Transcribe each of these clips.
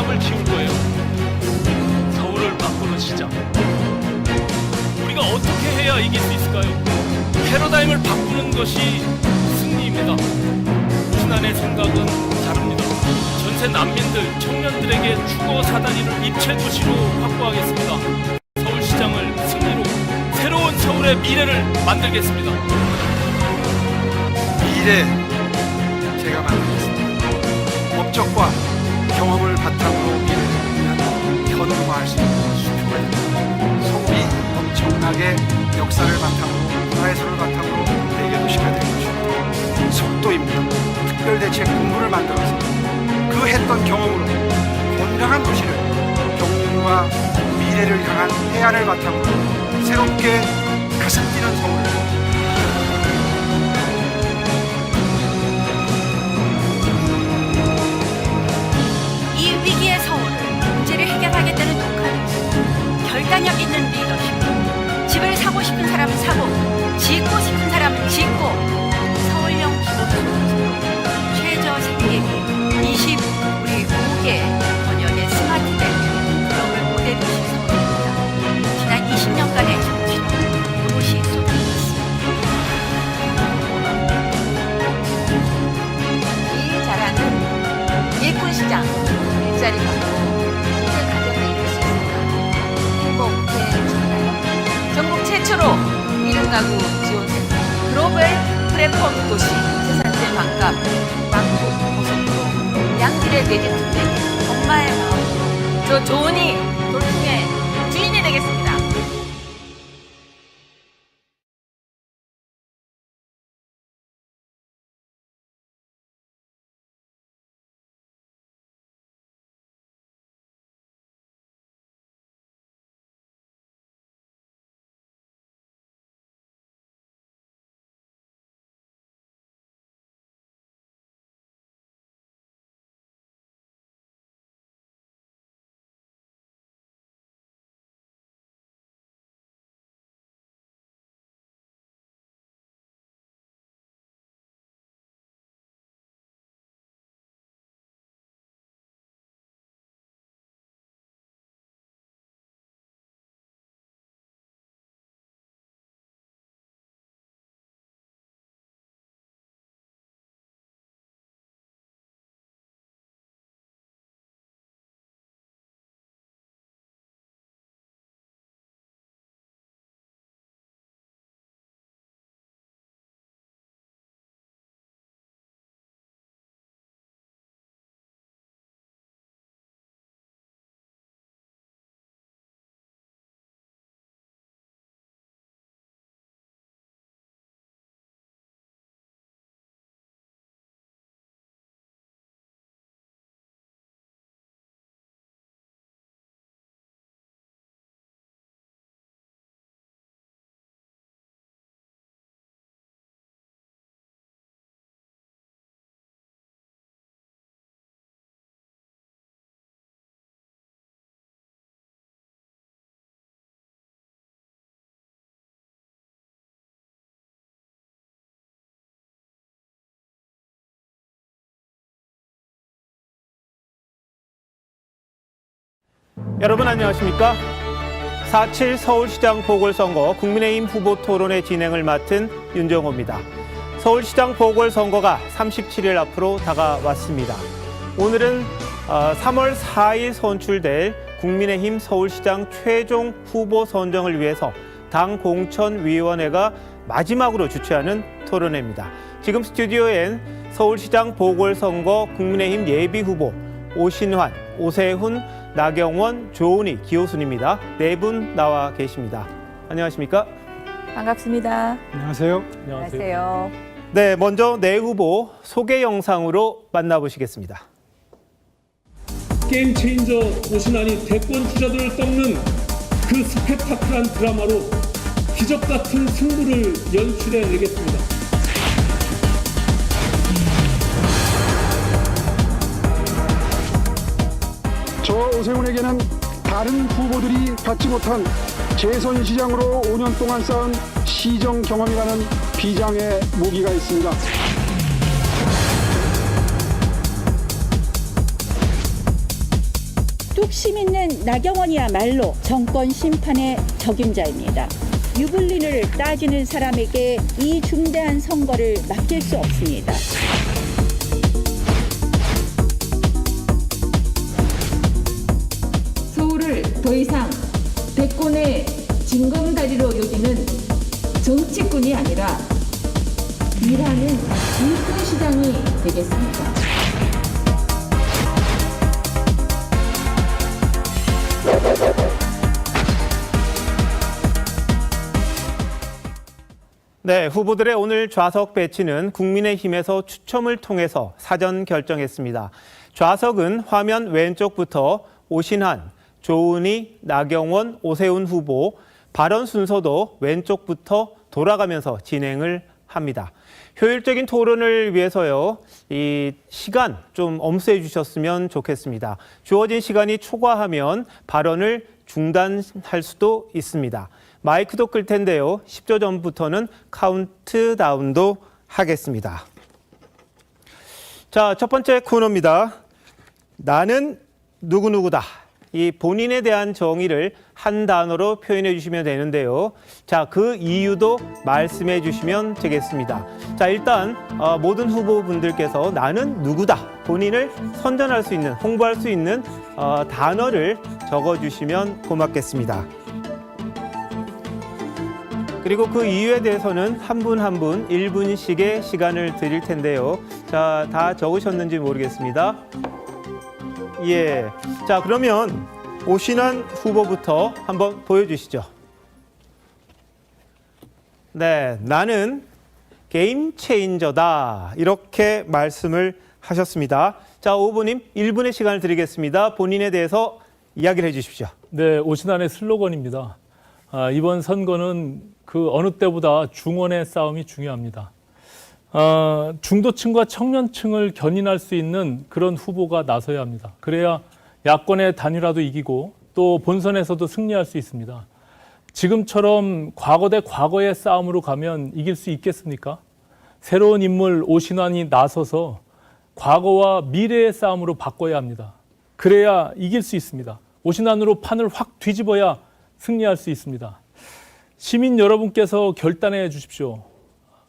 사람을 키울 거예요. 서울을 바꾸는 시장. 우리가 어떻게 해야 이길 수 있을까요? 패러다임을 바꾸는 것이 승리입니다. 신안의 생각은 다릅니다. 전세 난민들, 청년들에게 주거 사다리를 입체 도시로 확보하겠습니다. 서울시장을 승리로 새로운 서울의 미래를 만들겠습니다. 미래 제가 만들겠습니다. 업적과 경험을 바탕으로 미래를 현대화할 수 있는 수표가 서울이 엄청나게 역사를 바탕으로 문화예술을 바탕으로 대개도시가 될 것입니다. 속도입니다. 특별대책 본부를 만들어서 그 했던 경험으로 건강한 도시를 경륜과 미래를 향한 해안을 바탕으로 새롭게 가슴 뛰는 서울을 이 위기의 서울을 문제를 해결하겠다는 독하는 결단력 있는 리더십. 집을 사고 싶은 사람은 사고, 짓고 싶은 사람은 짓고, 서울형 기본소득으로 최저 생계비 우리 5개 번역의 스마트된 글로벌 모델 도시 서울입니다. 지난 20년간의 정치로 도시 쏟아졌습니다. 이 자라는 예쁜 시장, 일자리 갖고 모든 가정을 이룰 수 있습니다. 행복해지나요? 전국 최초로 1인 가구 지원센터, 글로벌 플랫폼 도시, 세산세 반값, 망고, 고속도로, 양질의 매진특대, 엄마의 마음으로 저 좋으니 돌풍의 주인이 되겠습니다. 여러분 안녕하십니까? 4.7 서울시장 보궐선거 국민의힘 후보 토론회 진행을 맡은 윤정호입니다. 서울시장 보궐선거가 37일 앞으로 다가왔습니다. 오늘은 3월 4일 선출될 국민의힘 서울시장 최종 후보 선정을 위해서 당 공천위원회가 마지막으로 주최하는 토론회입니다. 지금 스튜디오엔 서울시장 보궐선거 국민의힘 예비후보 오신환, 오세훈, 나경원, 조은희, 기호순입니다. 네 분 나와 계십니다. 안녕하십니까? 반갑습니다. 안녕하세요. 안녕하세요. 네, 먼저 네 후보 소개 영상으로 만나보시겠습니다. 게임 체인저 오신환이 대권 주자들을 꺾는 그 스펙타클한 드라마로 기적 같은 승부를 연출해내겠습니다. 저 오세훈에게는 다른 후보들이 갖지 못한 재선시장으로 5년 동안 쌓은 시정 경험이라는 비장의 무기가 있습니다. 뚝심 있는 나경원이야말로 정권 심판의 적임자입니다. 유불린을 따지는 사람에게 이 중대한 선거를 맡길 수 없습니다. 서울을 더 이상 대권의 징검다리로 여기는 정치꾼이 아니라 일하는 일꾼 시장이 되겠습니다. 네, 후보들의 오늘 좌석 배치는 국민의힘에서 추첨을 통해서 사전 결정했습니다. 좌석은 화면 왼쪽부터 오신환, 조은희, 나경원, 오세훈 후보, 발언 순서도 왼쪽부터 돌아가면서 진행을 합니다. 효율적인 토론을 위해서요, 이 시간 좀 엄수해 주셨으면 좋겠습니다. 주어진 시간이 초과하면 발언을 중단할 수도 있습니다. 마이크도 끌 텐데요. 10초 전부터는 카운트다운도 하겠습니다. 자, 첫 번째 코너입니다. 나는 누구누구다. 이 본인에 대한 정의를 한 단어로 표현해 주시면 되는데요. 자, 그 이유도 말씀해 주시면 되겠습니다. 자, 일단 모든 후보분들께서 나는 누구다. 본인을 선전할 수 있는, 홍보할 수 있는 단어를 적어 주시면 고맙겠습니다. 그리고 그 이유에 대해서는 한 분 한 분 1분씩의 시간을 드릴 텐데요. 자, 다 적으셨는지 모르겠습니다. 예. 자, 그러면 오신환 후보부터 한번 보여주시죠. 네, 나는 게임 체인저다. 이렇게 말씀을 하셨습니다. 자, 후보님 1분의 시간을 드리겠습니다. 본인에 대해서 이야기를 해주십시오. 네, 오신환의 슬로건입니다. 이번 선거는 그 어느 때보다 중원의 싸움이 중요합니다. 중도층과 청년층을 견인할 수 있는 그런 후보가 나서야 합니다. 그래야 야권의 단일화도 이기고 또 본선에서도 승리할 수 있습니다. 지금처럼 과거 대 과거의 싸움으로 가면 이길 수 있겠습니까? 새로운 인물 오신환이 나서서 과거와 미래의 싸움으로 바꿔야 합니다. 그래야 이길 수 있습니다. 오신환으로 판을 확 뒤집어야 승리할 수 있습니다. 시민 여러분께서 결단해 주십시오.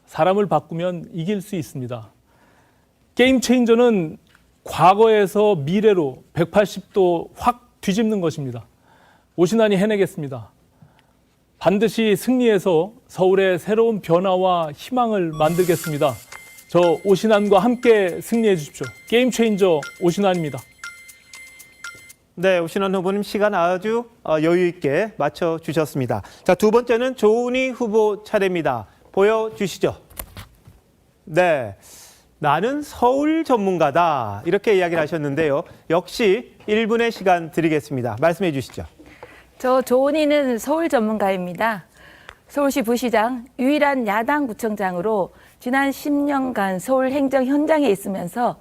사람을 바꾸면 이길 수 있습니다. 게임 체인저는 과거에서 미래로 180도 확 뒤집는 것입니다. 오신환이 해내겠습니다. 반드시 승리해서 서울의 새로운 변화와 희망을 만들겠습니다. 저 오신환과 함께 승리해 주십시오. 게임 체인저 오신환입니다. 네, 오신환 후보님 시간 아주 여유 있게 맞춰주셨습니다. 자, 두 번째는 조은희 후보 차례입니다. 보여주시죠. 네, 나는 서울 전문가다. 이렇게 이야기를 하셨는데요. 역시 1분의 시간 드리겠습니다. 말씀해 주시죠. 저 조은희는 서울 전문가입니다. 서울시 부시장, 유일한 야당 구청장으로 지난 10년간 서울 행정 현장에 있으면서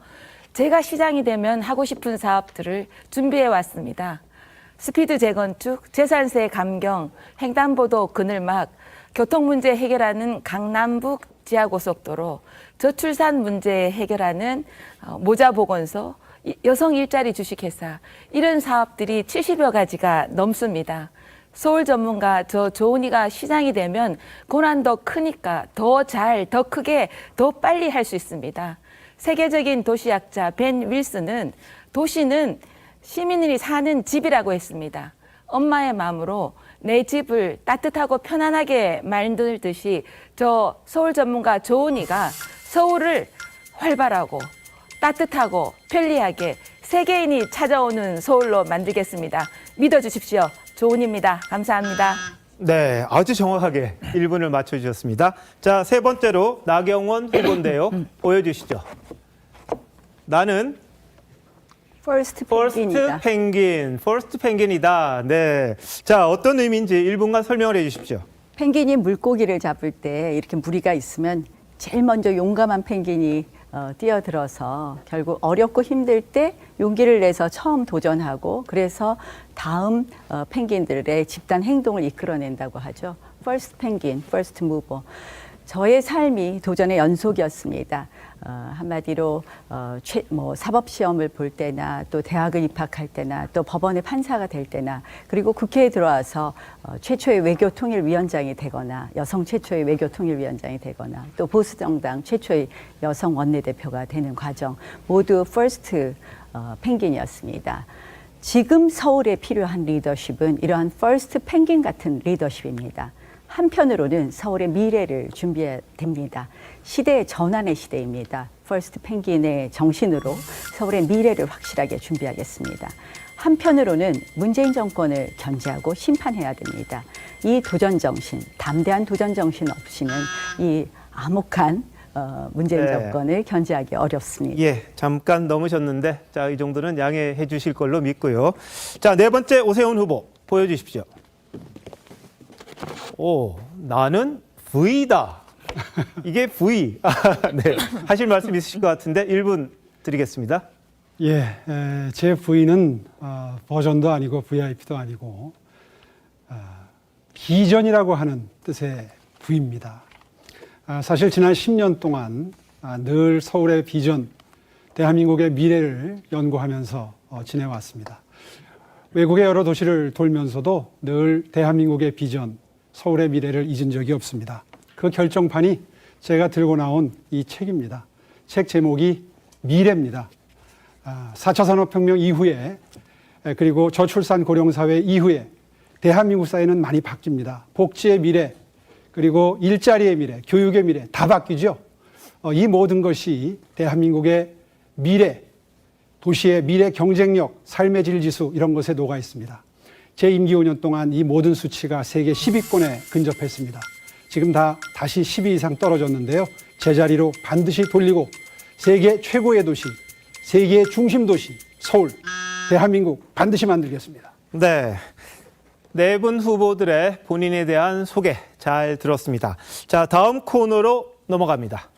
제가 시장이 되면 하고 싶은 사업들을 준비해 왔습니다. 스피드 재건축, 재산세 감경, 횡단보도 그늘막, 교통 문제 해결하는 강남북 지하고속도로, 저출산 문제 해결하는 모자보건소, 여성 일자리 주식회사, 이런 사업들이 70여 가지가 넘습니다. 서울 전문가 저 조은희가 시장이 되면 고난도 크니까 더 잘, 더 크게, 더 빨리 할 수 있습니다. 세계적인 도시학자 벤 윌슨은 도시는 시민들이 사는 집이라고 했습니다. 엄마의 마음으로 내 집을 따뜻하고 편안하게 만들듯이 저 서울 전문가 조은희가 서울을 활발하고 따뜻하고 편리하게 세계인이 찾아오는 서울로 만들겠습니다. 믿어주십시오. 조은희입니다. 감사합니다. 네, 아주 정확하게 1분을 맞춰주셨습니다. 자, 세 번째로 나경원 후보인데요. 보여주시죠. 나는 퍼스트 펭귄이다. 네. 자, 어떤 의미인지 1분간 설명을 해주십시오. 펭귄이 물고기를 잡을 때 이렇게 무리가 있으면 제일 먼저 용감한 펭귄이 뛰어들어서 결국 어렵고 힘들 때 용기를 내서 처음 도전하고 그래서 다음 펭귄들의 집단 행동을 이끌어낸다고 하죠. 퍼스트 펭귄, 퍼스트 무버. 저의 삶이 도전의 연속이었습니다. 한마디로 사법 시험을 볼 때나 또 대학을 입학할 때나 또 법원의 판사가 될 때나 그리고 국회에 들어와서 최초의 외교통일위원장이 되거나 여성 최초의 외교통일위원장이 되거나 또 보수정당 최초의 여성 원내대표가 되는 과정 모두 퍼스트 펭귄이었습니다. 지금 서울에 필요한 리더십은 이러한 퍼스트 펭귄 같은 리더십입니다. 한편으로는 서울의 미래를 준비해야 됩니다. 시대의 전환의 시대입니다. 퍼스트 펭귄의 정신으로 서울의 미래를 확실하게 준비하겠습니다. 한편으로는 문재인 정권을 견제하고 심판해야 됩니다. 이 도전 정신, 담대한 도전 정신 없이는 이 암흑한 문재인 정권을 견제하기 어렵습니다. 예, 잠깐 넘으셨는데 자, 이 정도는 양해해 주실 걸로 믿고요. 자, 네 번째 오세훈 후보 보여주십시오. 오, 나는 V다. 이게 V. 네, 하실 말씀 있으실 것 같은데 1분 드리겠습니다. 예, 제 V는 버전도 아니고 VIP도 아니고 비전이라고 하는 뜻의 V입니다. 사실 지난 10년 동안 늘 서울의 비전, 대한민국의 미래를 연구하면서 지내왔습니다. 외국의 여러 도시를 돌면서도 늘 대한민국의 비전, 서울의 미래를 잊은 적이 없습니다. 그 결정판이 제가 들고 나온 이 책입니다. 책 제목이 미래입니다. 4차 산업혁명 이후에 그리고 저출산 고령사회 이후에 대한민국 사회는 많이 바뀝니다. 복지의 미래, 그리고 일자리의 미래, 교육의 미래 다 바뀌죠. 이 모든 것이 대한민국의 미래, 도시의 미래 경쟁력, 삶의 질 지수 이런 것에 녹아 있습니다. 제 임기 5년 동안 이 모든 수치가 세계 10위권에 근접했습니다. 지금 다시 10위 이상 떨어졌는데요. 제자리로 반드시 돌리고 세계 최고의 도시, 세계의 중심 도시, 서울, 대한민국 반드시 만들겠습니다. 네. 네 분 후보들의 본인에 대한 소개 잘 들었습니다. 자, 다음 코너로 넘어갑니다.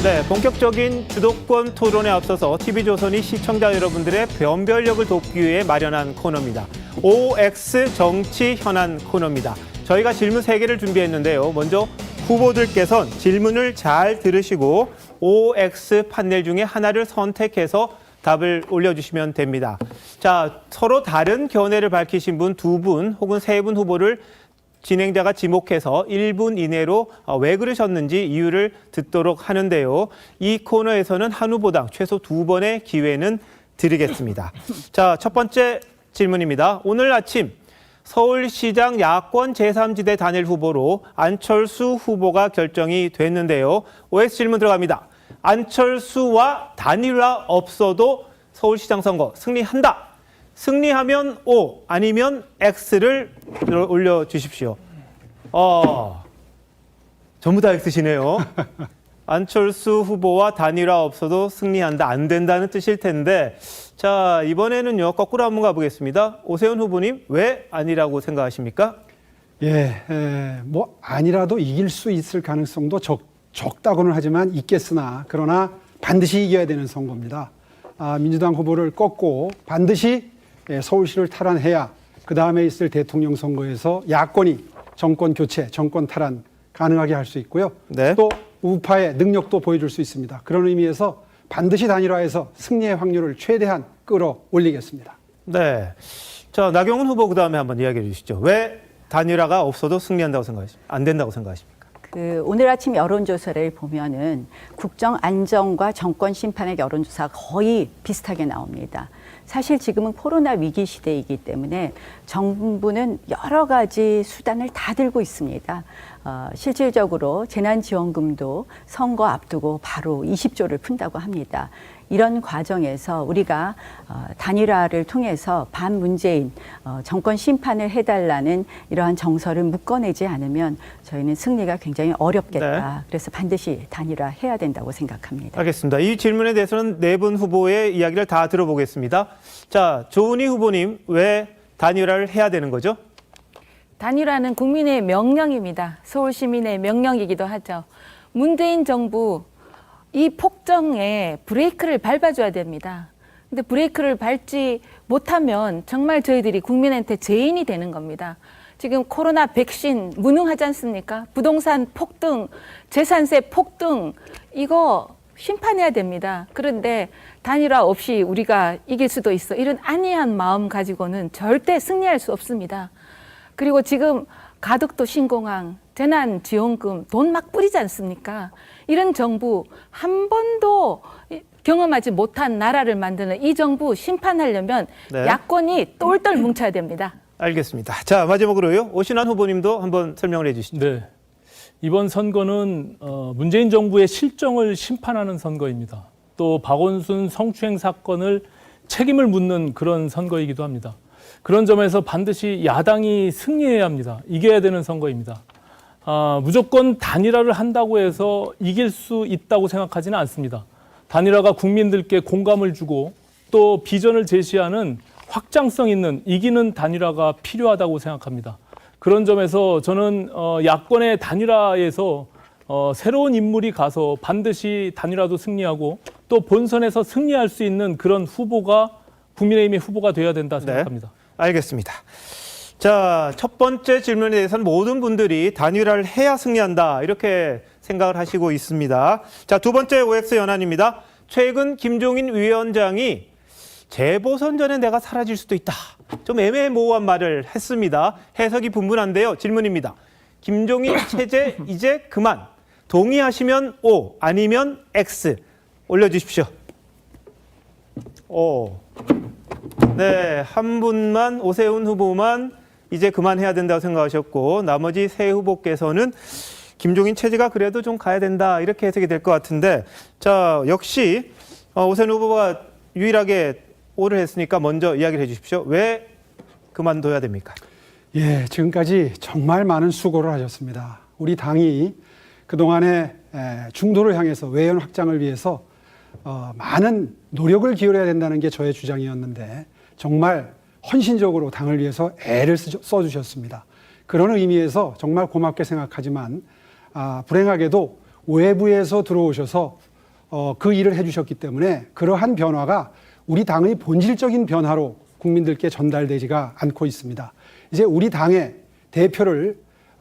네, 본격적인 주도권 토론에 앞서서 TV조선이 시청자 여러분들의 변별력을 돕기 위해 마련한 코너입니다. OX 정치 현안 코너입니다. 저희가 질문 3개를 준비했는데요. 먼저 후보들께서는 질문을 잘 들으시고 OX 판넬 중에 하나를 선택해서 답을 올려주시면 됩니다. 자, 서로 다른 견해를 밝히신 분 2분 혹은 3분 후보를 진행자가 지목해서 1분 이내로 왜 그러셨는지 이유를 듣도록 하는데요. 이 코너에서는 한 후보당 최소 2번의 기회는 드리겠습니다. 자, 첫 번째 질문입니다. 오늘 아침 서울시장 야권 제3지대 단일 후보로 안철수 후보가 결정이 됐는데요. OX 질문 들어갑니다. 안철수와 단일화 없어도 서울시장 선거 승리한다. 승리하면 O 아니면 X를 올려주십시오. 전부 다 X시네요. 안철수 후보와 단일화 없어도 승리한다. 안 된다는 뜻일 텐데 자, 이번에는요. 거꾸로 한번 가보겠습니다. 오세훈 후보님 왜 아니라고 생각하십니까? 예, 뭐 아니라도 이길 수 있을 가능성도 적다고는 하지만 있겠으나 그러나 반드시 이겨야 되는 선거입니다. 민주당 후보를 꺾고 반드시 서울시를 탈환해야 그 다음에 있을 대통령 선거에서 야권이 정권 교체, 정권 탈환 가능하게 할 수 있고요. 네. 또 우파의 능력도 보여줄 수 있습니다. 그런 의미에서 반드시 단일화해서 승리의 확률을 최대한 끌어올리겠습니다. 네. 자, 나경원 후보 그 다음에 한번 이야기해 주시죠. 왜 단일화가 없어도 승리한다고 생각하십니까? 안 된다고 생각하십니까? 오늘 아침 여론조사를 보면은 국정 안정과 정권 심판의 여론조사가 거의 비슷하게 나옵니다. 사실 지금은 코로나 위기 시대이기 때문에 정부는 여러 가지 수단을 다 들고 있습니다. 실질적으로 재난지원금도 선거 앞두고 바로 20조를 푼다고 합니다. 이런 과정에서 우리가 단일화를 통해서 반문재인 정권 심판을 해달라는 이러한 정서를 묶어내지 않으면 저희는 승리가 굉장히 어렵겠다. 네. 그래서 반드시 단일화해야 된다고 생각합니다. 알겠습니다. 이 질문에 대해서는 네 분 후보의 이야기를 다 들어보겠습니다. 자, 조은희 후보님 왜 단일화를 해야 되는 거죠? 단일화는 국민의 명령입니다. 서울 시민의 명령이기도 하죠. 문재인 정부 이 폭정에 브레이크를 밟아줘야 됩니다. 근데 브레이크를 밟지 못하면 정말 저희들이 국민한테 죄인이 되는 겁니다. 지금 코로나 백신 무능하지 않습니까? 부동산 폭등, 재산세 폭등, 이거 심판해야 됩니다. 그런데 단일화 없이 우리가 이길 수도 있어. 이런 안이한 마음 가지고는 절대 승리할 수 없습니다. 그리고 지금 가덕도 신공항, 재난지원금 돈 막 뿌리지 않습니까? 이런 정부 한 번도 경험하지 못한 나라를 만드는 이 정부 심판하려면 네. 야권이 똘똘 뭉쳐야 됩니다. 알겠습니다. 자, 마지막으로요. 오신환 후보님도 한번 설명을 해주시죠. 네. 이번 선거는 문재인 정부의 실정을 심판하는 선거입니다. 또 박원순 성추행 사건을 책임을 묻는 그런 선거이기도 합니다. 그런 점에서 반드시 야당이 승리해야 합니다. 이겨야 되는 선거입니다. 무조건 단일화를 한다고 해서 이길 수 있다고 생각하지는 않습니다. 단일화가 국민들께 공감을 주고 또 비전을 제시하는 확장성 있는 이기는 단일화가 필요하다고 생각합니다. 그런 점에서 저는 야권의 단일화에서 새로운 인물이 가서 반드시 단일화도 승리하고 또 본선에서 승리할 수 있는 그런 후보가 국민의힘의 후보가 되어야 된다 생각합니다. 네, 알겠습니다. 자, 첫 번째 질문에 대해서는 모든 분들이 단일화를 해야 승리한다 이렇게 생각을 하시고 있습니다. 자, 두 번째 OX 연안입니다. 최근 김종인 위원장이 재보선 전에 내가 사라질 수도 있다. 좀 애매모호한 말을 했습니다. 해석이 분분한데요. 질문입니다. 김종인 체제 이제 그만. 동의하시면 O, 아니면 X. 올려주십시오. O. 네, 한 분만, 오세훈 후보만 이제 그만해야 된다고 생각하셨고 나머지 세 후보께서는 김종인 체제가 그래도 좀 가야 된다 이렇게 해석이 될 것 같은데 자, 역시 오세훈 후보가 유일하게 O를 했으니까 먼저 이야기를 해 주십시오. 왜 그만둬야 됩니까? 예, 지금까지 정말 많은 수고를 하셨습니다. 우리 당이 그동안에 중도를 향해서 외연 확장을 위해서 많은 노력을 기울여야 된다는 게 저의 주장이었는데 정말 헌신적으로 당을 위해서 애를 써주셨습니다. 그런 의미에서 정말 고맙게 생각하지만 불행하게도 외부에서 들어오셔서 그 일을 해주셨기 때문에 그러한 변화가 우리 당의 본질적인 변화로 국민들께 전달되지가 않고 있습니다. 이제 우리 당의 대표를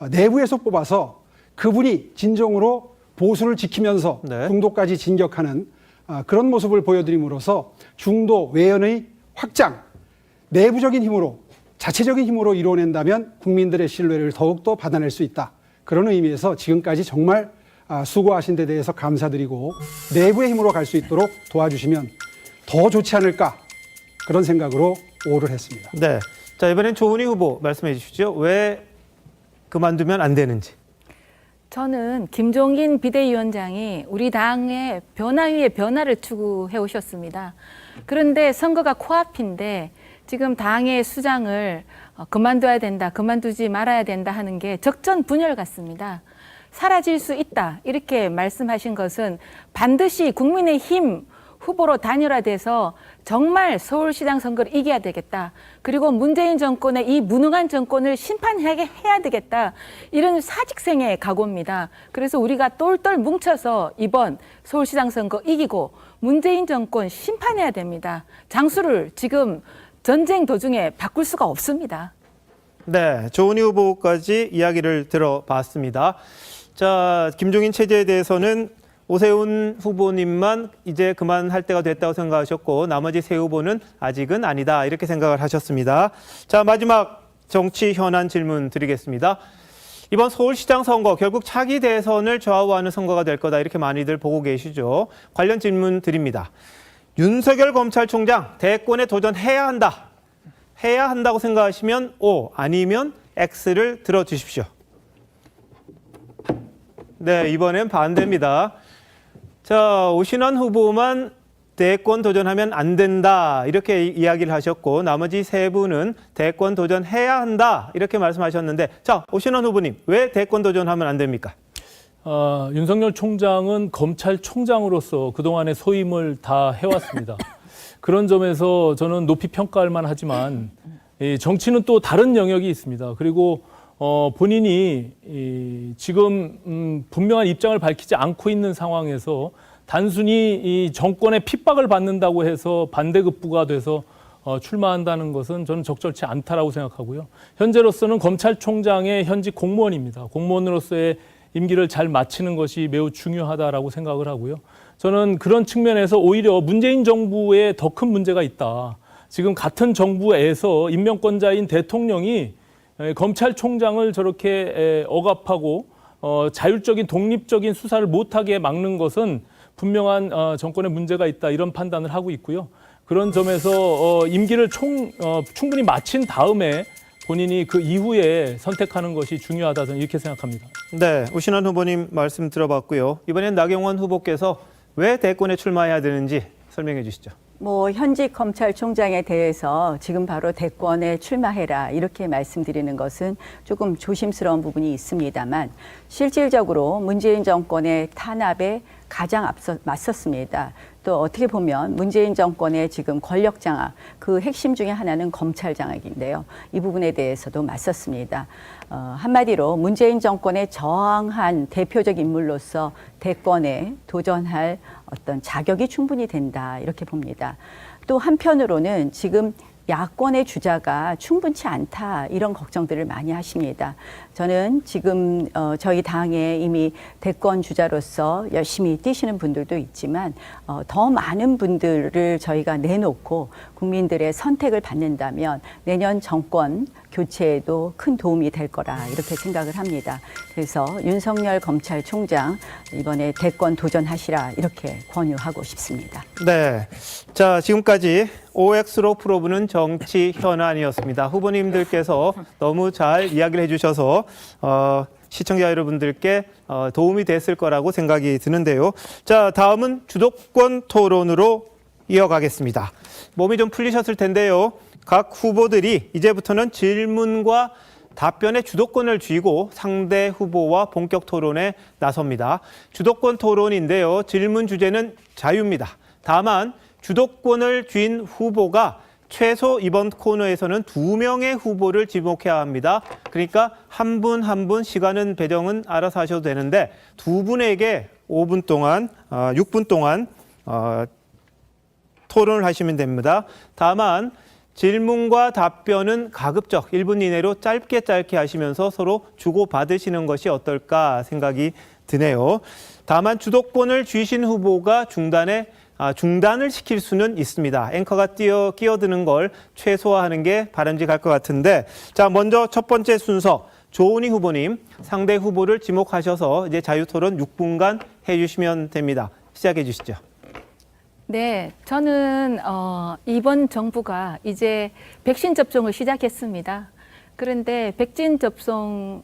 내부에서 뽑아서 그분이 진정으로 보수를 지키면서 네. 중도까지 진격하는 그런 모습을 보여드림으로써 중도 외연의 확장, 내부적인 힘으로 자체적인 힘으로 이뤄낸다면 국민들의 신뢰를 더욱더 받아낼 수 있다. 그런 의미에서 지금까지 정말 수고하신 데 대해서 감사드리고 내부의 힘으로 갈 수 있도록 도와주시면 더 좋지 않을까 그런 생각으로 오를 했습니다. 네. 자, 이번엔 조은희 후보 말씀해 주시죠. 왜 그만두면 안 되는지. 저는 김종인 비대위원장이 우리 당의 변화 위에 변화를 추구해 오셨습니다. 그런데 선거가 코앞인데 지금 당의 수장을 그만둬야 된다, 그만두지 말아야 된다 하는 게 적전분열 같습니다. 사라질 수 있다 이렇게 말씀하신 것은 반드시 국민의힘 후보로 단일화돼서 정말 서울시장 선거를 이겨야 되겠다. 그리고 문재인 정권의 이 무능한 정권을 심판하게 해야 되겠다. 이런 사직생의 각오입니다. 그래서 우리가 똘똘 뭉쳐서 이번 서울시장 선거 이기고 문재인 정권 심판해야 됩니다. 장수를 지금 전쟁 도중에 바꿀 수가 없습니다. 네, 조은희 후보까지 이야기를 들어봤습니다. 자, 김종인 체제에 대해서는 오세훈 후보님만 이제 그만할 때가 됐다고 생각하셨고 나머지 세 후보는 아직은 아니다 이렇게 생각을 하셨습니다. 자, 마지막 정치 현안 질문 드리겠습니다. 이번 서울시장 선거 결국 차기 대선을 좌우하는 선거가 될 거다 이렇게 많이들 보고 계시죠. 관련 질문 드립니다. 윤석열 검찰총장 대권에 도전해야 한다. 해야 한다고 생각하시면 O 아니면 X를 들어주십시오. 네, 이번엔 반대입니다. 자, 오신환 후보만 대권 도전하면 안 된다 이렇게 이야기를 하셨고 나머지 세 분은 대권 도전해야 한다 이렇게 말씀하셨는데 자, 오신환 후보님 왜 대권 도전하면 안 됩니까? 윤석열 총장은 검찰총장으로서 그동안의 소임을 다 해왔습니다. 그런 점에서 저는 높이 평가할 만하지만 정치는 또 다른 영역이 있습니다. 그리고 본인이 지금 분명한 입장을 밝히지 않고 있는 상황에서 단순히 이 정권의 핍박을 받는다고 해서 반대급부가 돼서 출마한다는 것은 저는 적절치 않다라고 생각하고요. 현재로서는 검찰총장의 현직 공무원입니다. 공무원으로서의 임기를 잘 마치는 것이 매우 중요하다라고 생각을 하고요. 저는 그런 측면에서 오히려 문재인 정부에 더 큰 문제가 있다. 지금 같은 정부에서 임명권자인 대통령이 검찰총장을 저렇게 억압하고 자율적인 독립적인 수사를 못하게 막는 것은 분명한 정권의 문제가 있다, 이런 판단을 하고 있고요. 그런 점에서 임기를 충분히 마친 다음에 본인이 그 이후에 선택하는 것이 중요하다, 저는 이렇게 생각합니다. 네, 오신환 후보님 말씀 들어봤고요. 이번엔 나경원 후보께서 왜 대권에 출마해야 되는지 설명해 주시죠. 현직 검찰총장에 대해서 지금 바로 대권에 출마해라 이렇게 말씀드리는 것은 조금 조심스러운 부분이 있습니다만, 실질적으로 문재인 정권의 탄압에 가장 맞섰습니다. 또 어떻게 보면 문재인 정권의 지금 권력 장악, 그 핵심 중에 하나는 검찰 장악인데요. 이 부분에 대해서도 맞섰습니다. 한마디로 문재인 정권에 저항한 대표적 인물로서 대권에 도전할 어떤 자격이 충분히 된다, 이렇게 봅니다. 또 한편으로는 지금 야권의 주자가 충분치 않다, 이런 걱정들을 많이 하십니다. 저는 지금 저희 당에 이미 대권 주자로서 열심히 뛰시는 분들도 있지만 더 많은 분들을 저희가 내놓고 국민들의 선택을 받는다면 내년 정권 교체에도 큰 도움이 될 거라, 이렇게 생각을 합니다. 그래서 윤석열 검찰총장 이번에 대권 도전하시라, 이렇게 권유하고 싶습니다. 네, 자, 지금까지 OX로 풀어보는 정치 현안이었습니다. 후보님들께서 너무 잘 이야기를 해주셔서 시청자 여러분들께 도움이 됐을 거라고 생각이 드는데요. 자, 다음은 주도권 토론으로 이어가겠습니다. 몸이 좀 풀리셨을 텐데요. 각 후보들이 이제부터는 질문과 답변의 주도권을 쥐고 상대 후보와 본격 토론에 나섭니다. 주도권 토론인데요. 질문 주제는 자유입니다. 다만 주도권을 쥔 후보가 최소 이번 코너에서는 2명의 후보를 지목해야 합니다. 그러니까 한 분 한 분 시간은 배정은 알아서 하셔도 되는데 두 분에게 5분 동안, 6분 동안 토론을 하시면 됩니다. 다만 질문과 답변은 가급적 1분 이내로 짧게 하시면서 서로 주고받으시는 것이 어떨까 생각이 드네요. 다만 주도권을 쥐신 후보가 중단을 시킬 수는 있습니다. 앵커가 끼어드는 걸 최소화하는 게 바람직할 것 같은데, 자, 먼저 첫 번째 순서 조은희 후보님, 상대 후보를 지목하셔서 이제 자유토론 6분간 해주시면 됩니다. 시작해 주시죠. 네, 저는 이번 정부가 이제 백신 접종을 시작했습니다. 그런데 백신 접종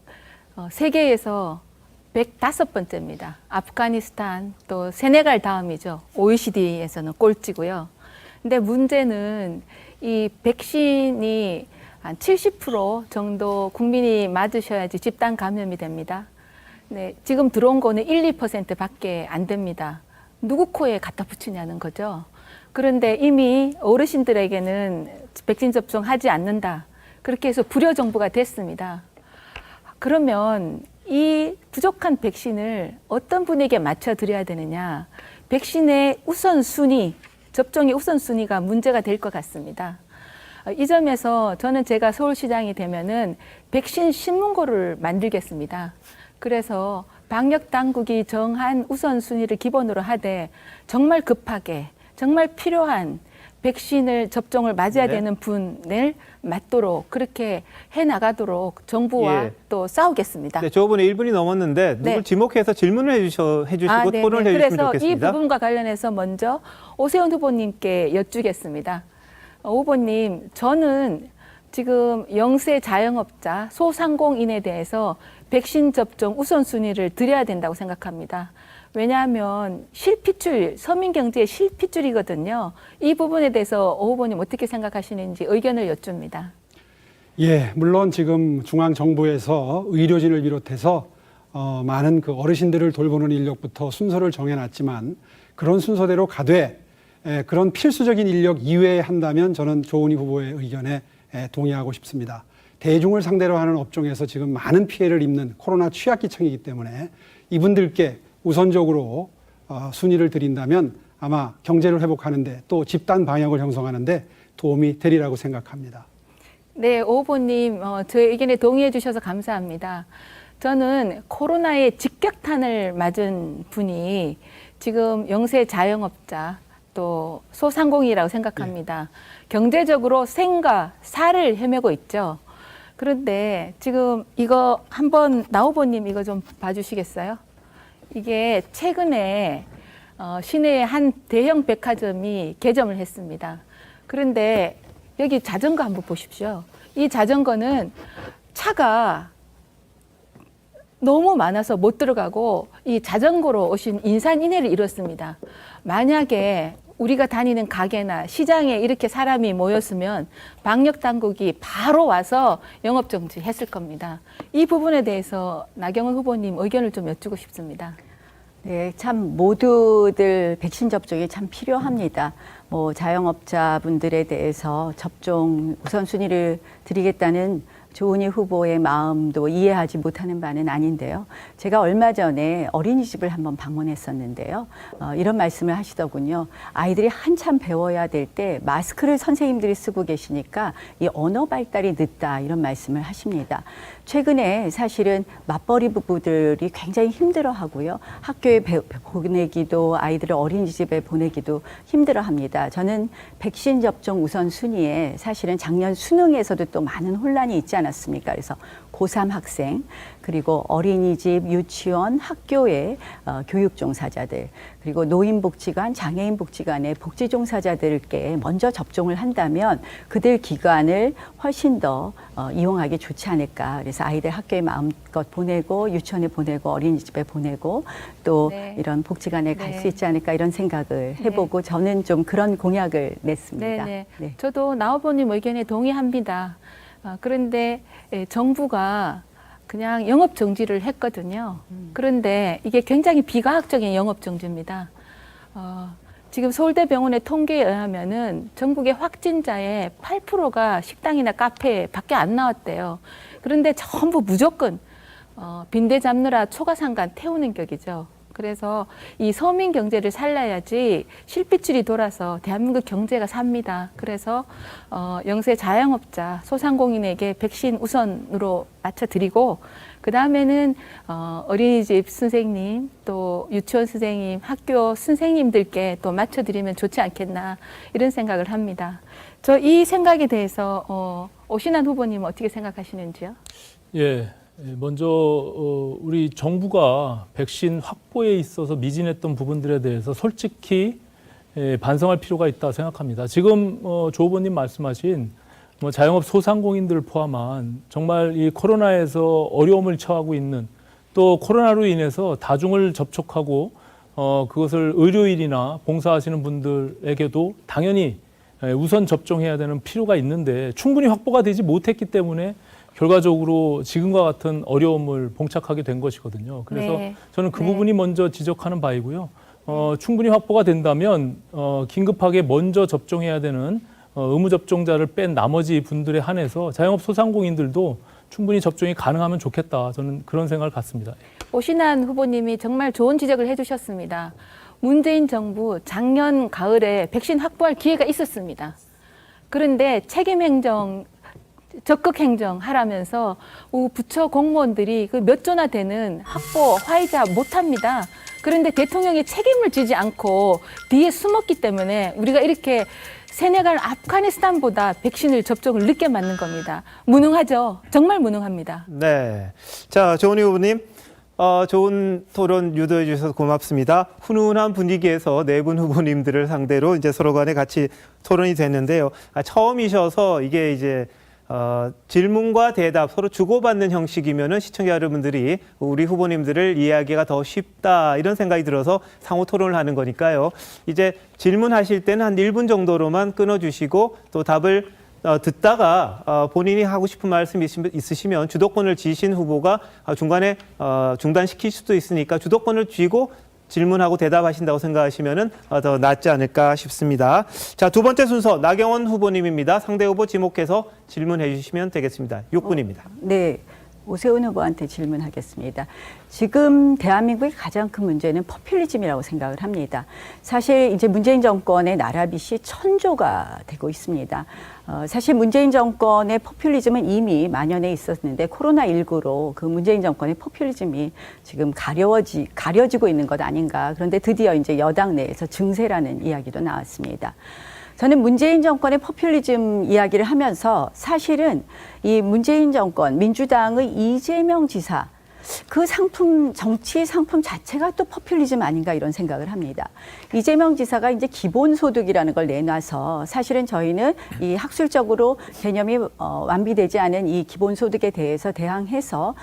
세계에서 105번째입니다. 아프가니스탄, 또 세네갈 다음이죠. OECD에서는 꼴찌고요. 근데 문제는 이 백신이 한 70% 정도 국민이 맞으셔야지 집단 감염이 됩니다. 네, 지금 들어온 거는 1~2%밖에 안 됩니다. 누구 코에 갖다 붙이냐는 거죠. 그런데 이미 어르신들에게는 백신 접종하지 않는다, 그렇게 해서 불효 정부가 됐습니다. 그러면 이 부족한 백신을 어떤 분에게 맞춰드려야 되느냐. 백신의 우선순위, 접종의 우선순위가 문제가 될 것 같습니다. 이 점에서 저는 제가 서울시장이 되면은 백신 신문고를 만들겠습니다. 그래서 방역 당국이 정한 우선순위를 기본으로 하되 정말 급하게, 정말 필요한 백신을 접종을 맞아야 되는 분을 맞도록 그렇게 해나가도록 정부와 또 싸우겠습니다. 네, 저번에 1분이 넘었는데 누굴 지목해서 질문을 해주시고 토론을 해주시면 그래서 좋겠습니다. 이 부분과 관련해서 먼저 오세훈 후보님께 여쭈겠습니다. 후보님, 저는 지금 영세 자영업자, 소상공인에 대해서 백신 접종 우선순위를 드려야 된다고 생각합니다. 왜냐하면 실핏줄, 서민경제의 실핏줄이거든요. 이 부분에 대해서 오 후보님 어떻게 생각하시는지 의견을 여쭙니다. 예, 물론 지금 중앙정부에서 의료진을 비롯해서 많은 그 어르신들을 돌보는 인력부터 순서를 정해놨지만 그런 순서대로 가되 그런 필수적인 인력 이외에 한다면 저는 조은희 후보의 의견에 동의하고 싶습니다. 대중을 상대로 하는 업종에서 지금 많은 피해를 입는 코로나 취약기층이기 때문에 이분들께 우선적으로 순위를 드린다면 아마 경제를 회복하는데 또 집단 방역을 형성하는데 도움이 되리라고 생각합니다. 네, 오 후보님, 저의 의견에 동의해 주셔서 감사합니다. 저는 코로나의 직격탄을 맞은 분이 지금 영세 자영업자 또 소상공인이라고 생각합니다. 경제적으로 생과 사를 헤매고 있죠. 그런데 지금 이거 한번 나 후보님 이거 좀 봐주시겠어요? 이게 최근에 시내의 한 대형 백화점이 개점을 했습니다. 그런데 여기 자전거 한번 보십시오. 이 자전거는 차가 너무 많아서 못 들어가고 이 자전거로 오신 인산인해를 이뤘습니다. 만약에 우리가 다니는 가게나 시장에 이렇게 사람이 모였으면 방역 당국이 바로 와서 영업 정지했을 겁니다. 이 부분에 대해서 나경원 후보님 의견을 좀 여쭈고 싶습니다. 네, 참 모두들 백신 접종이 참 필요합니다. 뭐 자영업자분들에 대해서 접종 우선순위를 드리겠다는 조은희 후보의 마음도 이해하지 못하는 바는 아닌데요. 제가 얼마 전에 어린이집을 한번 방문했었는데요. 이런 말씀을 하시더군요. 아이들이 한참 배워야 될 때 마스크를 선생님들이 쓰고 계시니까 이 언어 발달이 늦다 이런 말씀을 하십니다. 최근에 사실은 맞벌이 부부들이 굉장히 힘들어하고요. 학교에 보내기도 아이들을 어린이집에 보내기도 힘들어합니다. 저는 백신 접종 우선순위에 사실은 작년 수능에서도 또 많은 혼란이 있지 않았습니까? 그래서 고3 학생 그리고 어린이집, 유치원, 학교의 교육 종사자들 그리고 노인복지관, 장애인복지관의 복지 종사자들께 먼저 접종을 한다면 그들 기관을 훨씬 더 이용하기 좋지 않을까. 그래서 아이들 학교에 마음껏 보내고 유치원에 보내고 어린이집에 보내고 또 네. 이런 복지관에 갈 네. 수 있지 않을까 이런 생각을 해보고 저는 좀 그런 공약을 냈습니다. 네. 네. 저도 나 후보님 의견에 동의합니다. 그런데 정부가 그냥 영업 정지를 했거든요. 그런데 이게 굉장히 비과학적인 영업 정지입니다. 지금 서울대병원의 통계에 의하면은 전국의 확진자의 8%가 식당이나 카페 밖에 안 나왔대요. 그런데 전부 무조건 빈대 잡느라 초가상간 태우는 격이죠. 그래서 이 서민 경제를 살려야지 실핏줄이 돌아서 대한민국 경제가 삽니다. 그래서 영세 자영업자, 소상공인에게 백신 우선으로 맞춰드리고 그 다음에는 어린이집 선생님, 또 유치원 선생님, 학교 선생님들께 또 맞춰드리면 좋지 않겠나 이런 생각을 합니다. 저 이 생각에 대해서 오신환 후보님 어떻게 생각하시는지요? 예. 먼저 우리 정부가 백신 확보에 있어서 미진했던 부분들에 대해서 솔직히 반성할 필요가 있다 생각합니다. 지금 조 후보님 말씀하신 자영업 소상공인들을 포함한 정말 이 코로나에서 어려움을 처하고 있는 또 코로나로 인해서 다중을 접촉하고 그것을 의료인이나 봉사하시는 분들에게도 당연히 우선 접종해야 되는 필요가 있는데 충분히 확보가 되지 못했기 때문에 결과적으로 지금과 같은 어려움을 봉착하게 된 것이거든요. 그래서 네. 저는 그 네. 부분이 먼저 지적하는 바이고요. 충분히 확보가 된다면 긴급하게 먼저 접종해야 되는 의무 접종자를 뺀 나머지 분들에 한해서 자영업 소상공인들도 충분히 접종이 가능하면 좋겠다. 저는 그런 생각을 갖습니다. 오신환 후보님이 정말 좋은 지적을 해주셨습니다. 문재인 정부 작년 가을에 백신 확보할 기회가 있었습니다. 그런데 책임행정 적극 행정하라면서 부처 공무원들이 그 몇 조나 되는 확보 화이자 못합니다. 그런데 대통령이 책임을 지지 않고 뒤에 숨었기 때문에 우리가 이렇게 세네갈, 아프가니스탄보다 백신을 접종을 늦게 맞는 겁니다. 무능하죠. 정말 무능합니다. 네. 자, 조은희 후보님. 좋은 토론 유도해 주셔서 고맙습니다. 훈훈한 분위기에서 네 분 후보님들을 상대로 이제 서로 간에 같이 토론이 됐는데요. 처음이셔서 이게 이제 질문과 대답 서로 주고받는 형식이면은 시청자 여러분들이 우리 후보님들을 이해하기가 더 쉽다 이런 생각이 들어서 상호 토론을 하는 거니까요. 이제 질문하실 때는 한 1분 정도로만 끊어주시고 또 답을 듣다가 본인이 하고 싶은 말씀 있으시면 주도권을 쥐신 후보가 중간에 중단시킬 수도 있으니까 주도권을 쥐고 질문하고 대답하신다고 생각하시면 더 낫지 않을까 싶습니다. 자, 두 번째 순서 나경원 후보님입니다. 상대 후보 지목해서 질문해 주시면 되겠습니다. 6분입니다. 네. 오세훈 후보한테 질문하겠습니다. 지금 대한민국의 가장 큰 문제는 포퓰리즘이라고 생각을 합니다. 사실 이제 문재인 정권의 나라빚이 천조가 되고 있습니다. 사실 문재인 정권의 포퓰리즘은 이미 만연해 있었는데 코로나19로 그 문재인 정권의 포퓰리즘이 지금 가려지고 있는 것 아닌가. 그런데 드디어 이제 여당 내에서 증세라는 이야기도 나왔습니다. 저는 문재인 정권의 포퓰리즘 이야기를 하면서 사실은 이 문재인 정권, 민주당의 이재명 지사, 그 상품, 정치 상품 자체가 또 포퓰리즘 아닌가 이런 생각을 합니다. 이재명 지사가 이제 기본소득이라는 걸 내놔서 사실은 저희는 이 학술적으로 개념이 완비되지 않은 이 기본소득에 대해서 대항해서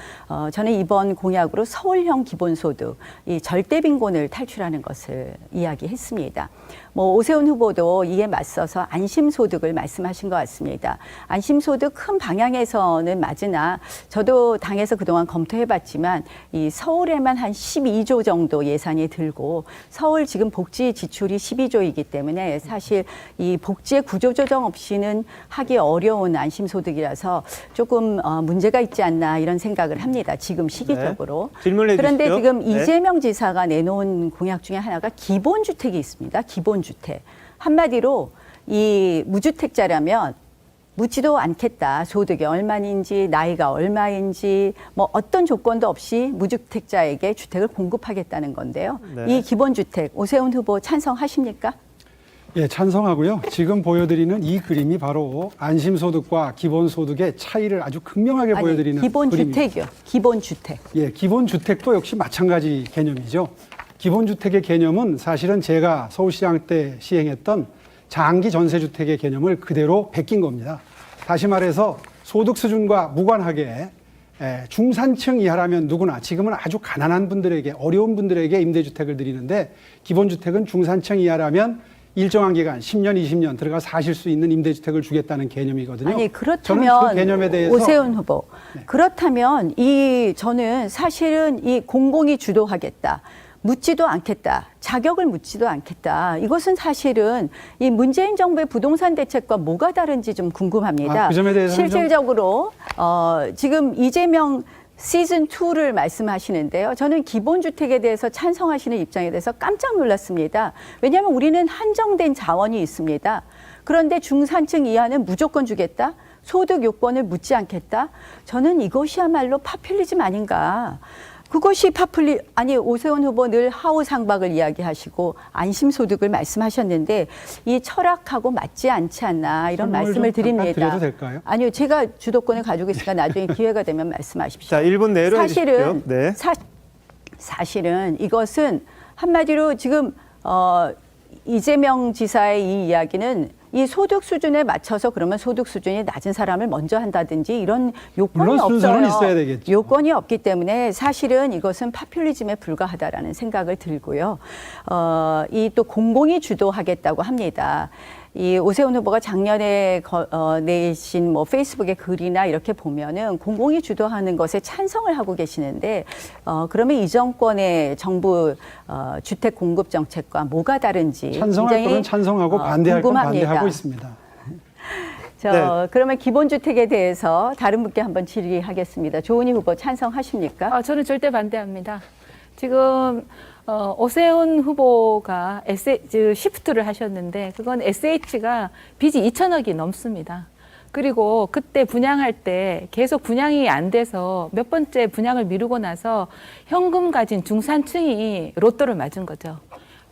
저는 이번 공약으로 서울형 기본소득, 이 절대빈곤을 탈출하는 것을 이야기했습니다. 오세훈 후보도 이에 맞서서 안심소득을 말씀하신 것 같습니다. 안심소득 큰 방향에서는 맞으나 저도 당에서 그동안 검토해봤지만 이 서울에만 한 12조 정도 예산이 들고 서울 지금 복지 지출이 12조이기 때문에 사실 이 복지의 구조조정 없이는 하기 어려운 안심소득이라서 조금 문제가 있지 않나 이런 생각을 합니다. 지금 시기적으로. 네. 질문해 그런데 주시죠. 지금 네. 이재명 지사가 내놓은 공약 중에 하나가 기본주택이 있습니다. 기본주택. 한마디로 이 무주택자라면 묻지도 않겠다. 소득이 얼마인지, 나이가 얼마인지, 어떤 조건도 없이 무주택자에게 주택을 공급하겠다는 건데요. 네. 이 기본주택, 오세훈 후보 찬성하십니까? 예, 찬성하고요. 지금 보여드리는 이 그림이 바로 안심소득과 기본소득의 차이를 아주 극명하게 보여드리는 그림입니다. 기본주택이요. 기본주택. 예, 기본주택도 역시 마찬가지 개념이죠. 기본주택의 개념은 사실은 제가 서울시장 때 시행했던 장기 전세주택의 개념을 그대로 베낀 겁니다. 다시 말해서 소득 수준과 무관하게 중산층 이하라면 누구나 지금은 아주 가난한 분들에게 어려운 분들에게 임대주택을 드리는데 기본주택은 중산층 이하라면 일정한 기간 10년, 20년 들어가 사실 수 있는 임대주택을 주겠다는 개념이거든요. 아니 저는 그렇다면 그 개념에 대해서 오세훈 후보 그렇다면 저는 사실은 이 공공이 주도하겠다. 묻지도 않겠다. 자격을 묻지도 않겠다. 이것은 사실은 이 문재인 정부의 부동산 대책과 뭐가 다른지 좀 궁금합니다. 그 점에 대해서는 실질적으로 지금 이재명 시즌2를 말씀하시는데요. 저는 기본주택에 대해서 찬성하시는 입장에 대해서 깜짝 놀랐습니다. 왜냐하면 우리는 한정된 자원이 있습니다. 그런데 중산층 이하는 무조건 주겠다? 소득 요건을 묻지 않겠다? 저는 이것이야말로 파퓰리즘 아닌가. 그것이 오세훈 후보 늘 하우상박을 이야기하시고 안심소득을 말씀하셨는데 이 철학하고 맞지 않지 않나 이런 말씀을 드립니다. 드려도 될까요? 아니요, 제가 주도권을 가지고 있으니까 나중에 기회가 되면 말씀하십시오. 자, 1분 내로 사실은 해주십시오. 네. 사실은 이것은 한마디로 지금 이재명 지사의 이 이야기는 이 소득 수준에 맞춰서 그러면 소득 수준이 낮은 사람을 먼저 한다든지 이런 요건이 물론 순서는 없어요. 있어야 되겠죠. 요건이 없기 때문에 사실은 이것은 파퓰리즘에 불과하다라는 생각을 들고요. 이 또 공공이 주도하겠다고 합니다. 이 오세훈 후보가 작년에 내신 페이스북의 글이나 이렇게 보면은 공공이 주도하는 것에 찬성을 하고 계시는데 그러면 이 정권의 정부 주택 공급 정책과 뭐가 다른지 찬성할 굉장히 거는 찬성하고 반대할 건 궁금합니다. 반대하고 있습니다. 네. 그러면 기본주택에 대해서 다른 분께 한번 질의하겠습니다. 조은희 후보 찬성하십니까? 저는 절대 반대합니다. 지금 오세훈 후보가 시프트를 하셨는데 그건 SH가 빚이 2천억이 넘습니다. 그리고 그때 분양할 때 계속 분양이 안 돼서 몇 번째 분양을 미루고 나서 현금 가진 중산층이 로또를 맞은 거죠.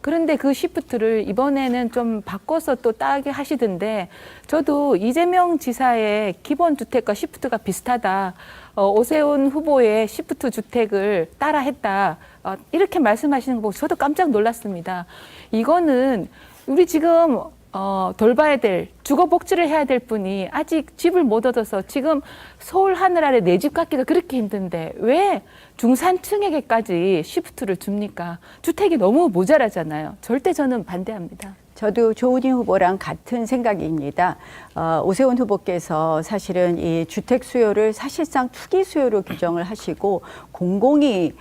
그런데 그 시프트를 이번에는 좀 바꿔서 또 따게 하시던데 저도 이재명 지사의 기본주택과 시프트가 비슷하다. 오세훈 후보의 시프트 주택을 따라 했다. 이렇게 말씀하시는 거 보고 저도 깜짝 놀랐습니다. 이거는 우리 지금 돌봐야 될, 주거 복지를 해야 될 분이 아직 집을 못 얻어서 지금 서울 하늘 아래 내 집 갖기가 그렇게 힘든데 왜 중산층에게까지 시프트를 줍니까? 주택이 너무 모자라잖아요. 절대 저는 반대합니다. 저도 조은희 후보랑 같은 생각입니다. 오세훈 후보께서 사실은 이 주택 수요를 사실상 투기 수요로 규정을 하시고 공공이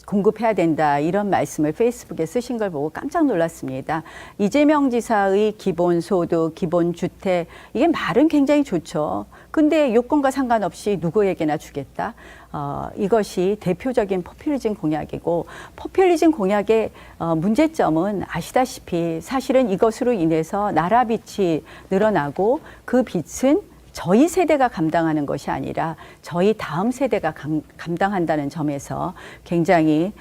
공급해야 된다 이런 말씀을 페이스북에 쓰신 걸 보고 깜짝 놀랐습니다. 이재명 지사의 기본소득, 기본주택 이게 말은 굉장히 좋죠. 근데 요건과 상관없이 누구에게나 주겠다. 이것이 대표적인 포퓰리즘 공약이고 포퓰리즘 공약의 문제점은 아시다시피 사실은 이것으로 인해서 나라 빚이 늘어나고 그 빚은 저희 세대가 감당하는 것이 아니라 저희 다음 세대가 감당한다는 점에서 굉장히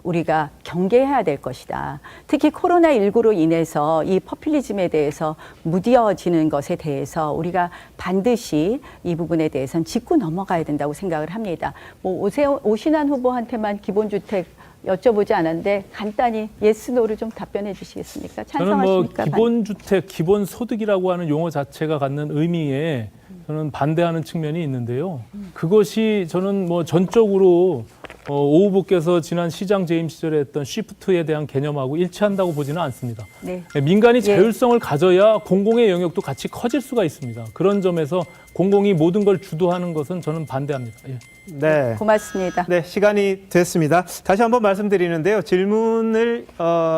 우리가 경계해야 될 것이다. 특히 코로나19로 인해서 이 포퓰리즘에 대해서 무뎌지는 것에 대해서 우리가 반드시 이 부분에 대해서는 짚고 넘어가야 된다고 생각을 합니다. 뭐 오신환 후보한테만 기본주택 여쭤보지 않았는데 간단히 예스 노를 좀 답변해 주시겠습니까? 저는 뭐 찬성하십니까? 기본주택, 기본소득이라고 하는 용어 자체가 갖는 의미에 저는 반대하는 측면이 있는데요. 그것이 저는 뭐 전적으로 오 후보께서 지난 시장 재임 시절에 했던 쉬프트에 대한 개념하고 일치한다고 보지는 않습니다. 네. 민간이 자율성을 가져야 공공의 영역도 같이 커질 수가 있습니다. 그런 점에서 공공이 모든 걸 주도하는 것은 저는 반대합니다. 예. 네. 고맙습니다. 네, 시간이 됐습니다. 다시 한번 말씀드리는데요. 질문을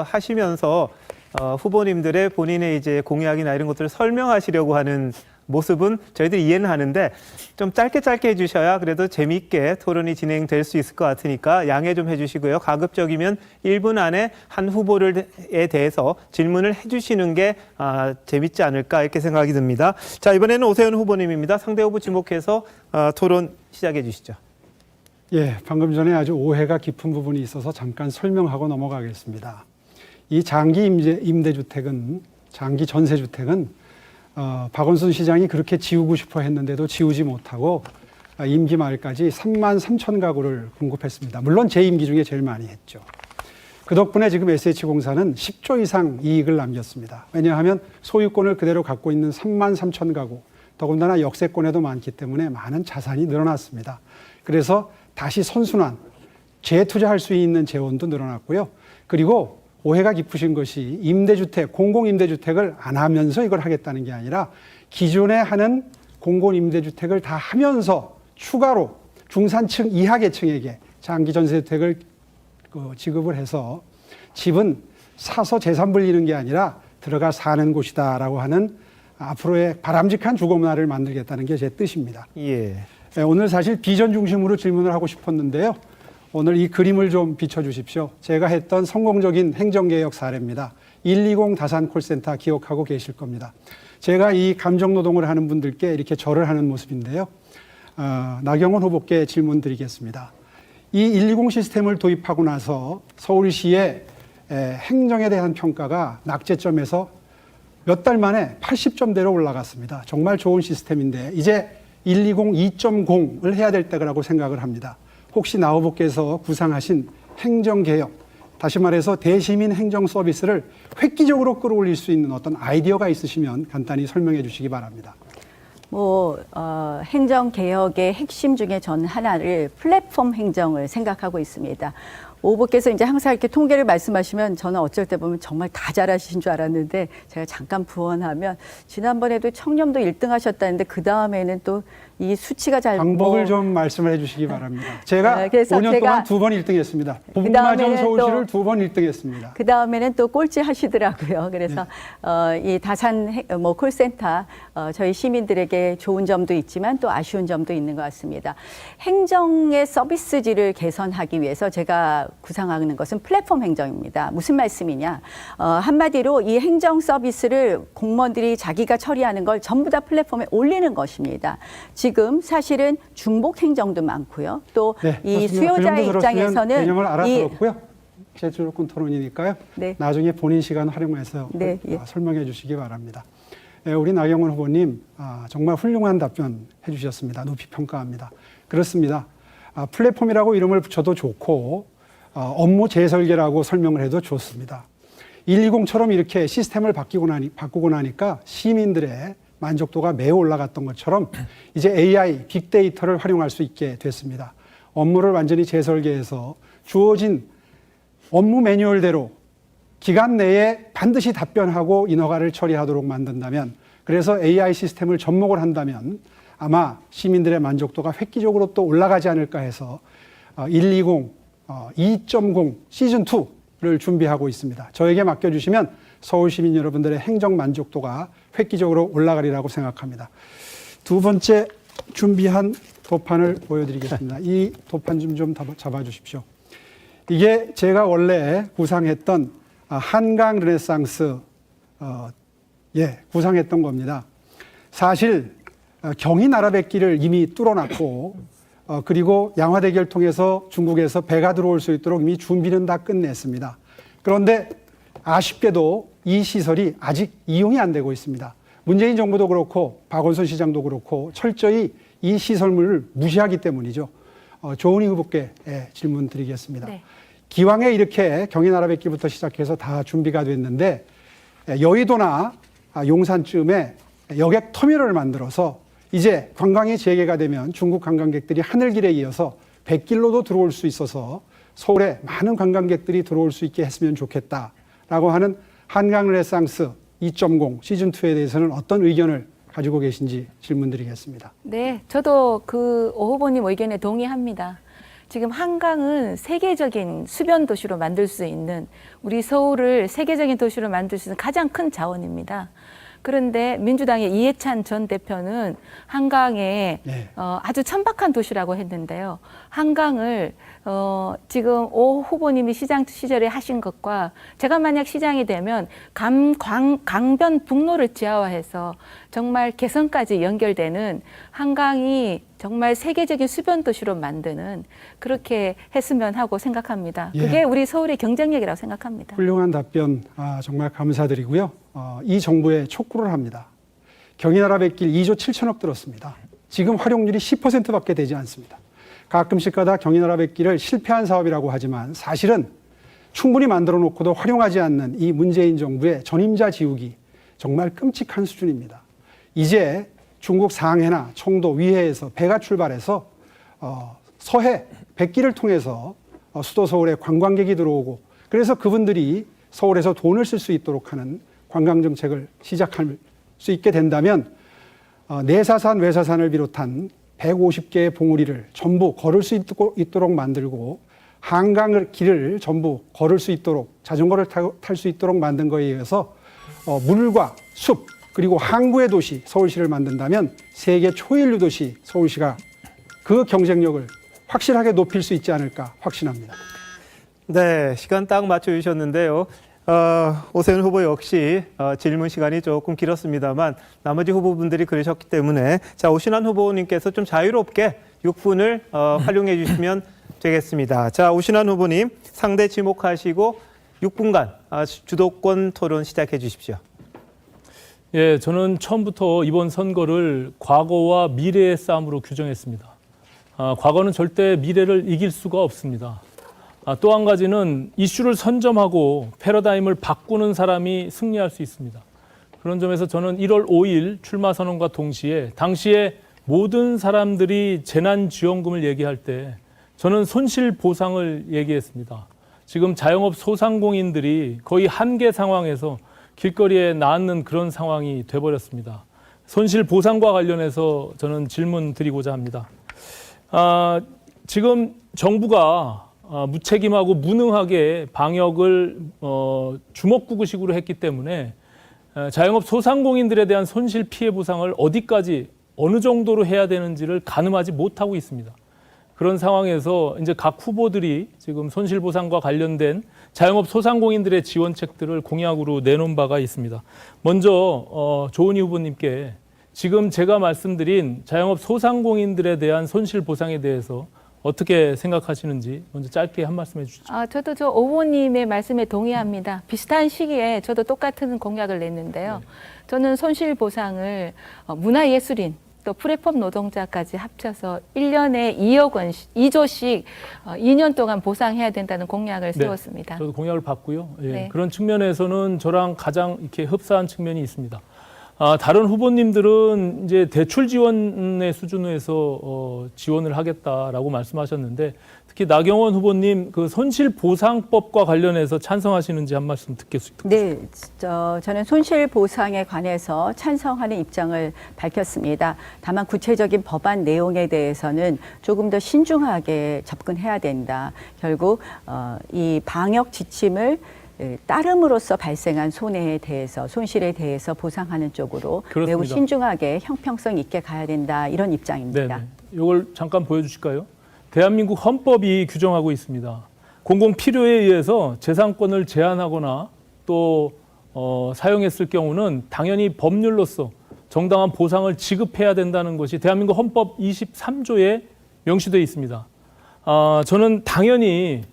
하시면서 후보님들의 본인의 이제 공약이나 이런 것들을 설명하시려고 하는 모습은 저희들이 이해는 하는데 좀 짧게 해주셔야 그래도 재미있게 토론이 진행될 수 있을 것 같으니까 양해 좀 해주시고요. 가급적이면 1분 안에 한 후보에 대해서 질문을 해주시는 게 재밌지 않을까 이렇게 생각이 듭니다. 자, 이번에는 오세훈 후보님입니다. 상대 후보 지목해서 토론 시작해 주시죠. 예, 방금 전에 아주 오해가 깊은 부분이 있어서 잠깐 설명하고 넘어가겠습니다. 이 장기 임대주택은, 장기 전세주택은 박원순 시장이 그렇게 지우고 싶어 했는데도 지우지 못하고 임기 말까지 3만 3천 가구를 공급했습니다. 물론 제 임기 중에 제일 많이 했죠. 그 덕분에 지금 SH공사는 10조 이상 이익을 남겼습니다. 왜냐하면 소유권을 그대로 갖고 있는 3만 3천 가구, 더군다나 역세권에도 많기 때문에 많은 자산이 늘어났습니다. 그래서 다시 선순환, 재투자할 수 있는 재원도 늘어났고요. 그리고 오해가 깊으신 것이 임대주택, 공공임대주택을 안 하면서 이걸 하겠다는 게 아니라 기존에 하는 공공임대주택을 다 하면서 추가로 중산층 이하 계층에게 장기 전세주택을 지급을 해서 집은 사서 재산 불리는 게 아니라 들어가 사는 곳이다라고 하는 앞으로의 바람직한 주거 문화를 만들겠다는 게 제 뜻입니다. 예. 오늘 사실 비전 중심으로 질문을 하고 싶었는데요. 오늘 이 그림을 좀 비춰주십시오. 제가 했던 성공적인 행정개혁 사례입니다. 120 다산 콜센터 기억하고 계실 겁니다. 제가 이 감정노동을 하는 분들께 이렇게 절을 하는 모습인데요. 나경원 후보께 질문 드리겠습니다. 이 120 시스템을 도입하고 나서 서울시의 행정에 대한 평가가 낙제점에서 몇 달 만에 80점대로 올라갔습니다. 정말 좋은 시스템인데 이제 120 2.0을 해야 될 때라고 생각을 합니다. 혹시 나 후보께서 구상하신 행정개혁, 다시 말해서 대시민 행정 서비스를 획기적으로 끌어올릴 수 있는 어떤 아이디어가 있으시면 간단히 설명해 주시기 바랍니다. 행정개혁의 핵심 중에 전 하나를 플랫폼 행정을 생각하고 있습니다. 오 후보께서 이제 항상 이렇게 통계를 말씀하시면 저는 어쩔 때 보면 정말 다 잘하신 줄 알았는데 제가 잠깐 부언하면 지난번에도 청렴도 1등 하셨다는데 그 다음에는 또 이 수치가 잘 방법을 좀 말씀을 해주시기 바랍니다. 제가 5년 동안 2번 1등했습니다. 부부마정 서울시를 2번 1등했습니다. 그 다음에는 또 꼴찌 하시더라고요. 그래서 이 다산 콜센터 저희 시민들에게 좋은 점도 있지만 또 아쉬운 점도 있는 것 같습니다. 행정의 서비스질을 개선하기 위해서 제가 구상하는 것은 플랫폼 행정입니다. 무슨 말씀이냐? 한마디로 이 행정 서비스를 공무원들이 자기가 처리하는 걸 전부 다 플랫폼에 올리는 것입니다. 지금 사실은 중복 행정도 많고요. 또 이 수요자의 입장에서는 개념을 알아들었고요. 제 주도권 토론이니까요. 네. 나중에 본인 시간 활용해서 설명해 주시기 바랍니다. 우리 나경원 후보님 정말 훌륭한 답변 해주셨습니다. 높이 평가합니다. 그렇습니다. 플랫폼이라고 이름을 붙여도 좋고 업무 재설계라고 설명을 해도 좋습니다. 120처럼 이렇게 시스템을 바꾸고 나니까 시민들의 만족도가 매우 올라갔던 것처럼 이제 AI, 빅데이터를 활용할 수 있게 됐습니다. 업무를 완전히 재설계해서 주어진 업무 매뉴얼대로 기간 내에 반드시 답변하고 인허가를 처리하도록 만든다면, 그래서 AI 시스템을 접목을 한다면 아마 시민들의 만족도가 획기적으로 또 올라가지 않을까 해서 120 2.0 시즌 2를 준비하고 있습니다. 저에게 맡겨주시면 서울 시민 여러분들의 행정 만족도가 획기적으로 올라가리라고 생각합니다. 두 번째 준비한 도판을 보여드리겠습니다. 이 도판 좀 잡아주십시오. 이게 제가 원래 구상했던 한강 르네상스 구상했던 겁니다. 사실 경인 아라뱃길을 이미 뚫어놨고 그리고 양화대교를 통해서 중국에서 배가 들어올 수 있도록 이미 준비는 다 끝냈습니다. 그런데 아쉽게도 이 시설이 아직 이용이 안 되고 있습니다. 문재인 정부도 그렇고 박원순 시장도 그렇고 철저히 이 시설물을 무시하기 때문이죠. 조은희 후보께 질문 드리겠습니다. 네. 기왕에 이렇게 경인 아라뱃길부터 시작해서 다 준비가 됐는데 여의도나 용산쯤에 여객 터미널을 만들어서 이제 관광이 재개가 되면 중국 관광객들이 하늘길에 이어서 백길로도 들어올 수 있어서 서울에 많은 관광객들이 들어올 수 있게 했으면 좋겠다라고 하는 한강 르네상스 2.0 시즌2에 대해서는 어떤 의견을 가지고 계신지 질문드리겠습니다. 네, 저도 그 오 후보님 의견에 동의합니다. 지금 한강은 세계적인 수변 도시로 만들 수 있는, 우리 서울을 세계적인 도시로 만들 수 있는 가장 큰 자원입니다. 그런데 민주당의 이해찬 전 대표는 한강에 아주 천박한 도시라고 했는데요. 한강을 지금 오 후보님이 시장 시절에 하신 것과 제가 만약 시장이 되면 강변 북로를 지하화해서 정말 개성까지 연결되는 한강이 정말 세계적인 수변 도시로 만드는, 그렇게 했으면 하고 생각합니다. 그게 우리 서울의 경쟁력이라고 생각합니다. 훌륭한 답변 정말 감사드리고요. 이 정부에 촉구를 합니다. 경인 아라뱃길 2조 7천억 들었습니다. 지금 활용률이 10%밖에 되지 않습니다. 가끔씩 가다 경인 아라뱃길을 실패한 사업이라고 하지만 사실은 충분히 만들어 놓고도 활용하지 않는 이 문재인 정부의 전임자 지우기, 정말 끔찍한 수준입니다. 이제 중국 상해나 청도, 위해에서 배가 출발해서 서해, 백길을 통해서 수도 서울에 관광객이 들어오고, 그래서 그분들이 서울에서 돈을 쓸 수 있도록 하는 관광정책을 시작할 수 있게 된다면 내사산, 외사산을 비롯한 150개의 봉우리를 전부 걸을 수 있도록 만들고, 한강을 길을 전부 걸을 수 있도록, 자전거를 탈 수 있도록 만든 거에 의해서 물과 숲, 그리고 항구의 도시 서울시를 만든다면 세계 초일류 도시 서울시가 그 경쟁력을 확실하게 높일 수 있지 않을까 확신합니다. 네, 시간 딱 맞춰주셨는데요. 오세훈 후보 역시 질문 시간이 조금 길었습니다만 나머지 후보분들이 그러셨기 때문에, 자, 오신환 후보님께서 좀 자유롭게 6분을 활용해 주시면 되겠습니다. 자, 오신환 후보님 상대 지목하시고 6분간 주도권 토론 시작해 주십시오. 예, 저는 처음부터 이번 선거를 과거와 미래의 싸움으로 규정했습니다. 과거는 절대 미래를 이길 수가 없습니다. 또 한 가지는 이슈를 선점하고 패러다임을 바꾸는 사람이 승리할 수 있습니다. 그런 점에서 저는 1월 5일 출마 선언과 동시에 당시에 모든 사람들이 재난지원금을 얘기할 때 저는 손실보상을 얘기했습니다. 지금 자영업 소상공인들이 거의 한계 상황에서 길거리에 나앉는 그런 상황이 돼버렸습니다. 손실보상과 관련해서 저는 질문 드리고자 합니다. 지금 정부가 무책임하고 무능하게 방역을 주먹구구식으로 했기 때문에 자영업 소상공인들에 대한 손실 피해 보상을 어디까지 어느 정도로 해야 되는지를 가늠하지 못하고 있습니다. 그런 상황에서 이제 각 후보들이 지금 손실 보상과 관련된 자영업 소상공인들의 지원책들을 공약으로 내놓은 바가 있습니다. 먼저 조은희 후보님께 지금 제가 말씀드린 자영업 소상공인들에 대한 손실 보상에 대해서 어떻게 생각하시는지 먼저 짧게 한 말씀 해주시죠. 저도 저 오 후보님의 말씀에 동의합니다. 비슷한 시기에 저도 똑같은 공약을 냈는데요. 저는 손실보상을 문화예술인, 또 플랫폼 노동자까지 합쳐서 1년에 2억 원씩, 2조씩 2년 동안 보상해야 된다는 공약을 세웠습니다. 저도 공약을 받고요. 예, 네. 그런 측면에서는 저랑 가장 이렇게 흡사한 측면이 있습니다. 다른 후보님들은 이제 대출 지원의 수준에서 지원을 하겠다라고 말씀하셨는데 특히 나경원 후보님 그 손실보상법과 관련해서 찬성하시는지 한 말씀 듣겠습니다. 네, 저는 손실보상에 관해서 찬성하는 입장을 밝혔습니다. 다만 구체적인 법안 내용에 대해서는 조금 더 신중하게 접근해야 된다. 결국 이 방역 지침을 따름으로써 발생한 손해에 대해서 손실에 대해서 보상하는 쪽으로 그렇습니다. 매우 신중하게 형평성 있게 가야 된다 이런 입장입니다. 네, 이걸 잠깐 보여주실까요? 대한민국 헌법이 규정하고 있습니다. 공공 필요에 의해서 재산권을 제한하거나 또 사용했을 경우는 당연히 법률로서 정당한 보상을 지급해야 된다는 것이 대한민국 헌법 23조에 명시되어 있습니다. 저는 당연히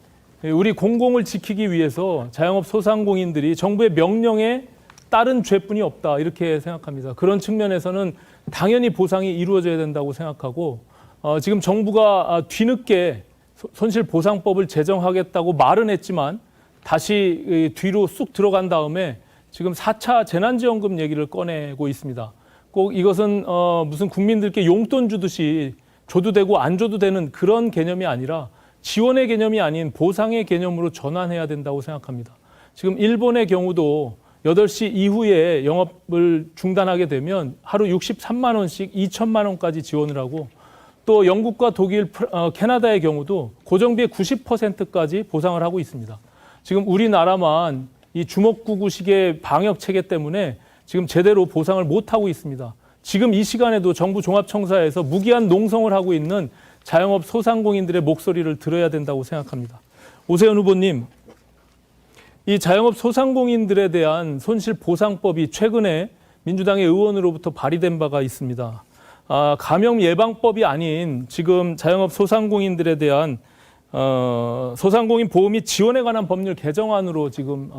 우리 공공을 지키기 위해서 자영업 소상공인들이 정부의 명령에 따른 죄뿐이 없다 이렇게 생각합니다. 그런 측면에서는 당연히 보상이 이루어져야 된다고 생각하고 지금 정부가 뒤늦게 손실보상법을 제정하겠다고 말은 했지만 다시 뒤로 쑥 들어간 다음에 지금 4차 재난지원금 얘기를 꺼내고 있습니다. 꼭 이것은 무슨 국민들께 용돈 주듯이 줘도 되고 안 줘도 되는 그런 개념이 아니라 지원의 개념이 아닌 보상의 개념으로 전환해야 된다고 생각합니다. 지금 일본의 경우도 8시 이후에 영업을 중단하게 되면 하루 63만 원씩 2천만 원까지 지원을 하고 또 영국과 독일, 캐나다의 경우도 고정비의 90%까지 보상을 하고 있습니다. 지금 우리나라만 이 주먹구구식의 방역 체계 때문에 지금 제대로 보상을 못하고 있습니다. 지금 이 시간에도 정부 종합청사에서 무기한 농성을 하고 있는 자영업 소상공인들의 목소리를 들어야 된다고 생각합니다. 오세훈 후보님, 이 자영업 소상공인들에 대한 손실보상법이 최근에 민주당의 의원으로부터 발의된 바가 있습니다. 감염 예방법이 아닌 지금 자영업 소상공인들에 대한 소상공인 보험 및 지원에 관한 법률 개정안으로 지금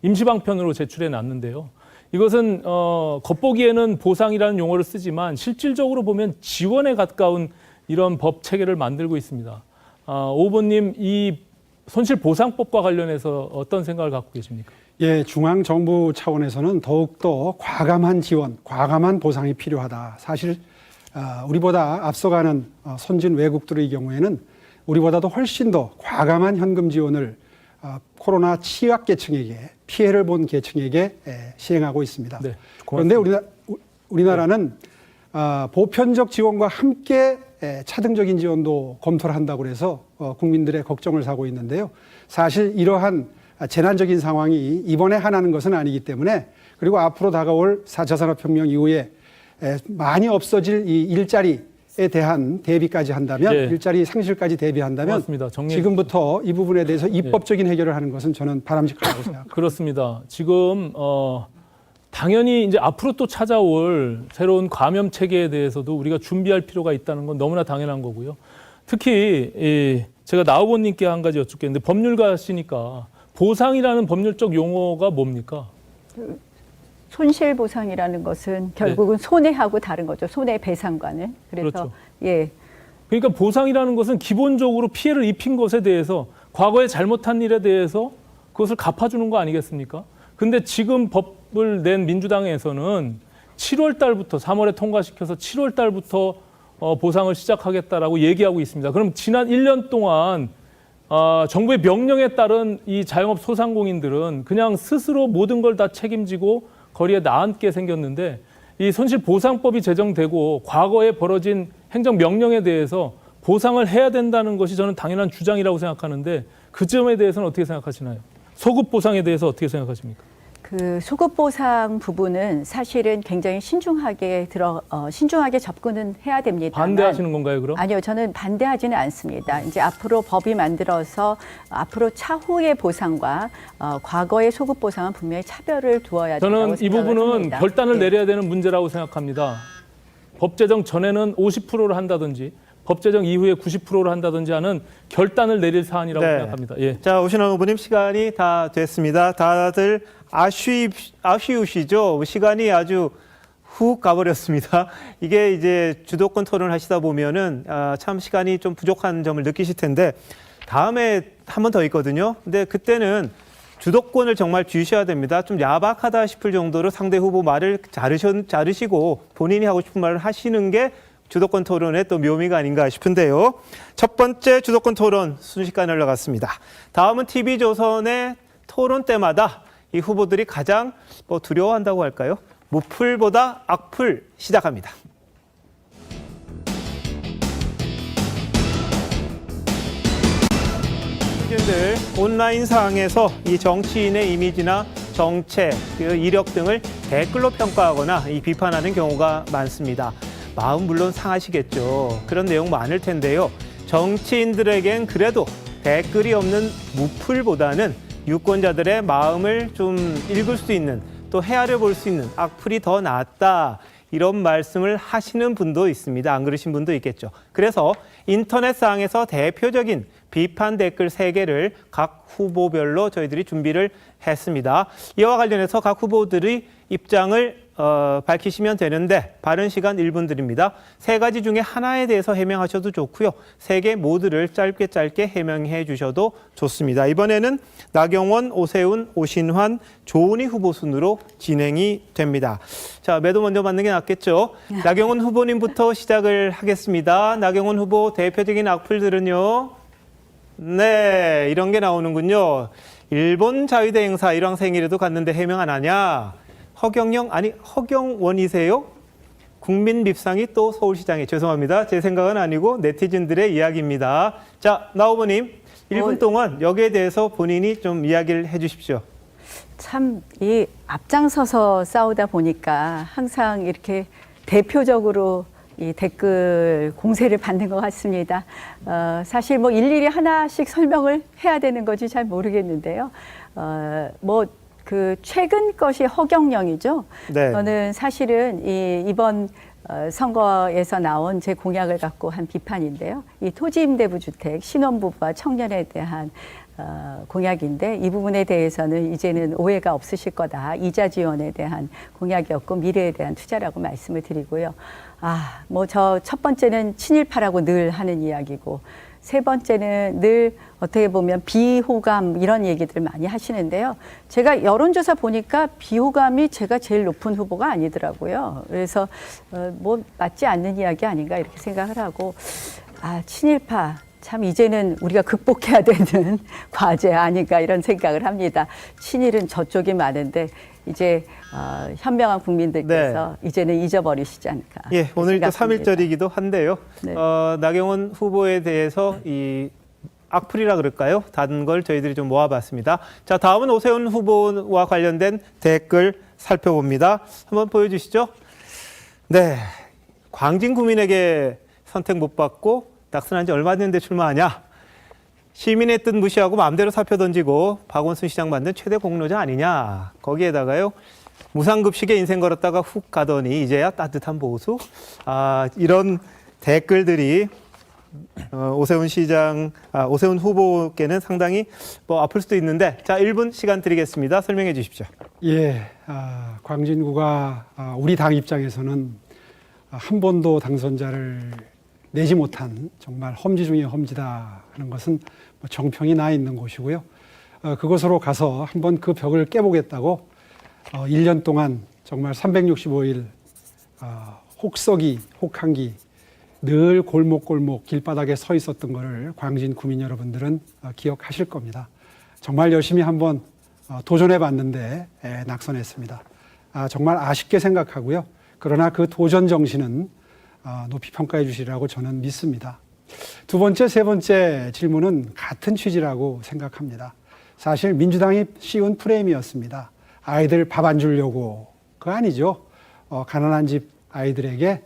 임시방편으로 제출해 놨는데요. 이것은 겉보기에는 보상이라는 용어를 쓰지만 실질적으로 보면 지원에 가까운 이런 법 체계를 만들고 있습니다. 오 후보님, 이 손실보상법과 관련해서 어떤 생각을 갖고 계십니까? 예, 중앙정부 차원에서는 더욱더 과감한 지원, 과감한 보상이 필요하다. 사실 우리보다 앞서가는 선진 외국들의 경우에는 우리보다도 훨씬 더 과감한 현금 지원을 코로나 취약계층에게, 피해를 본 계층에게 시행하고 있습니다. 네, 그런데 우리나라는 보편적 지원과 함께 차등적인 지원도 검토를 한다고 해서 국민들의 걱정을 사고 있는데요. 사실 이러한 재난적인 상황이 이번에 하나는 것은 아니기 때문에 그리고 앞으로 다가올 4차 산업혁명 이후에 많이 없어질 이 일자리에 대한 대비까지 한다면 네. 일자리 상실까지 대비한다면 지금부터 이 부분에 대해서 입법적인 해결을 하는 것은 저는 바람직하다고 생각합니다. 그렇습니다. 지금 당연히 이제 앞으로 또 찾아올 새로운 감염 체계에 대해서도 우리가 준비할 필요가 있다는 건 너무나 당연한 거고요. 특히 제가 나 후보님께 한 가지 여쭙겠는데 법률가시니까 보상이라는 법률적 용어가 뭡니까? 손실보상이라는 것은 결국은 손해하고 다른 거죠. 손해배상과는. 그래서 그렇죠. 예. 그러니까 보상이라는 것은 기본적으로 피해를 입힌 것에 대해서 과거에 잘못한 일에 대해서 그것을 갚아주는 거 아니겠습니까? 근데 지금 법을 낸 민주당에서는 7월 달부터 3월에 통과시켜서 7월 달부터 보상을 시작하겠다라고 얘기하고 있습니다. 그럼 지난 1년 동안 정부의 명령에 따른 이 자영업 소상공인들은 그냥 스스로 모든 걸 다 책임지고 거리에 나앉게 생겼는데 이 손실보상법이 제정되고 과거에 벌어진 행정명령에 대해서 보상을 해야 된다는 것이 저는 당연한 주장이라고 생각하는데 그 점에 대해서는 어떻게 생각하시나요? 소급보상에 대해서 어떻게 생각하십니까? 그 소급보상 부분은 사실은 굉장히 신중하게 접근은 해야 됩니다. 반대하시는 건가요, 그럼? 아니요, 저는 반대하지는 않습니다. 이제 앞으로 법이 만들어서 앞으로 차후의 보상과 과거의 소급보상은 분명히 차별을 두어야 된다고 저는 이 생각을 부분은 합니다. 결단을 네. 내려야 되는 문제라고 생각합니다. 법 제정 전에는 50%를 한다든지 법 제정 이후에 90%를 한다든지 하는 결단을 내릴 사안이라고 생각합니다. 예. 자, 오신환 후보님 시간이 다 됐습니다. 다들 아쉬우시죠? 시간이 아주 훅 가버렸습니다. 이게 이제 주도권 토론을 하시다 보면은 참 시간이 좀 부족한 점을 느끼실 텐데 다음에 한 번 더 있거든요. 근데 그때는 주도권을 정말 쥐셔야 됩니다. 좀 야박하다 싶을 정도로 상대 후보 말을 자르시고 본인이 하고 싶은 말을 하시는 게 주도권 토론의 또 묘미가 아닌가 싶은데요. 첫 번째 주도권 토론 순식간에 올라갔습니다. 다음은 TV조선의 토론 때마다 이 후보들이 가장 두려워한다고 할까요? 무풀보다 악풀 시작합니다. 들 온라인상에서 이 정치인의 이미지나 정책, 이력 등을 댓글로 평가하거나 이 비판하는 경우가 많습니다. 마음 물론 상하시겠죠. 그런 내용 많을 텐데요. 정치인들에겐 그래도 댓글이 없는 무풀보다는 유권자들의 마음을 좀 읽을 수 있는, 또 헤아려 볼 수 있는 악플이 더 낫다. 이런 말씀을 하시는 분도 있습니다. 안 그러신 분도 있겠죠. 그래서 인터넷상에서 대표적인 비판 댓글 3개를 각 후보별로 저희들이 준비를 했습니다. 이와 관련해서 각 후보들이 입장을 밝히시면 되는데 발언 시간 1분 드립니다. 3가지 중에 하나에 대해서 해명하셔도 좋고요. 3개 모두를 짧게 해명해 주셔도 좋습니다. 이번에는 나경원, 오세훈, 오신환, 조은희 후보 순으로 진행이 됩니다. 자, 매도 먼저 받는 게 낫겠죠. 나경원 후보님부터 시작을 하겠습니다. 나경원 후보 대표적인 악플들은요. 네, 이런 게 나오는군요. 일본 자유대 행사 일왕 생일에도 갔는데 해명 안 하냐? 허경원이세요? 국민 밉상이 또 서울시장에. 죄송합니다. 제 생각은 아니고 네티즌들의 이야기입니다. 자, 나 후보님 1분 동안 여기에 대해서 본인이 좀 이야기를 해 주십시오. 참 이 앞장서서 싸우다 보니까 항상 이렇게 대표적으로 이 댓글 공세를 받는 것 같습니다. 사실 뭐 일일이 하나씩 설명을 해야 되는 건지 잘 모르겠는데요. 그 최근 것이 허경영이죠. 네. 저는 사실은 이번 선거에서 나온 제 공약을 갖고 한 비판인데요. 이 토지임대부 주택 신혼부부와 청년에 대한 공약인데 이 부분에 대해서는 이제는 오해가 없으실 거다. 이자 지원에 대한 공약이었고 미래에 대한 투자라고 말씀을 드리고요. 뭐 저 첫 번째는 친일파라고 늘 하는 이야기고 세 번째는 늘 어떻게 보면 비호감 이런 얘기들 많이 하시는데요. 제가 여론조사 보니까 비호감이 제가 제일 높은 후보가 아니더라고요. 그래서 뭐 맞지 않는 이야기 아닌가 이렇게 생각을 하고 친일파 참 이제는 우리가 극복해야 되는 과제 아닌가 이런 생각을 합니다. 친일은 저쪽이 많은데 이제 현명한 국민들께서 이제는 잊어버리시지 않을까. 예, 오늘 또 생각합니다. 3.1절이기도 한데요. 네. 나경원 후보에 대해서 이 악플이라 그럴까요? 다른 걸 저희들이 좀 모아봤습니다. 자, 다음은 오세훈 후보와 관련된 댓글 살펴봅니다. 한번 보여주시죠. 네, 광진 구민에게 선택 못 받고 낙선한 지 얼마 됐는데 출마하냐? 시민의 뜻 무시하고 마음대로 사표 던지고 박원순 시장 만든 최대 공로자 아니냐? 거기에다가요. 무상급식에 인생 걸었다가 훅 가더니 이제야 따뜻한 보수? 이런 댓글들이 오세훈 후보께는 상당히 아플 수도 있는데 자, 1분 시간 드리겠습니다. 설명해 주십시오. 예, 광진구가 우리 당 입장에서는 한 번도 당선자를 내지 못한 정말 험지 중에 험지다 하는 것은 정평이 나 있는 곳이고요. 그곳으로 가서 한번 그 벽을 깨보겠다고 1년 동안 정말 365일 혹서기, 혹한기 늘 골목골목 길바닥에 서 있었던 것을 광진 구민 여러분들은 기억하실 겁니다. 정말 열심히 한번 도전해 봤는데 낙선했습니다. 정말 아쉽게 생각하고요. 그러나 그 도전 정신은 높이 평가해 주시라고 저는 믿습니다. 두 번째, 세 번째 질문은 같은 취지라고 생각합니다. 사실 민주당이 씌운 프레임이었습니다. 아이들 밥 안 주려고. 그거 아니죠. 가난한 집 아이들에게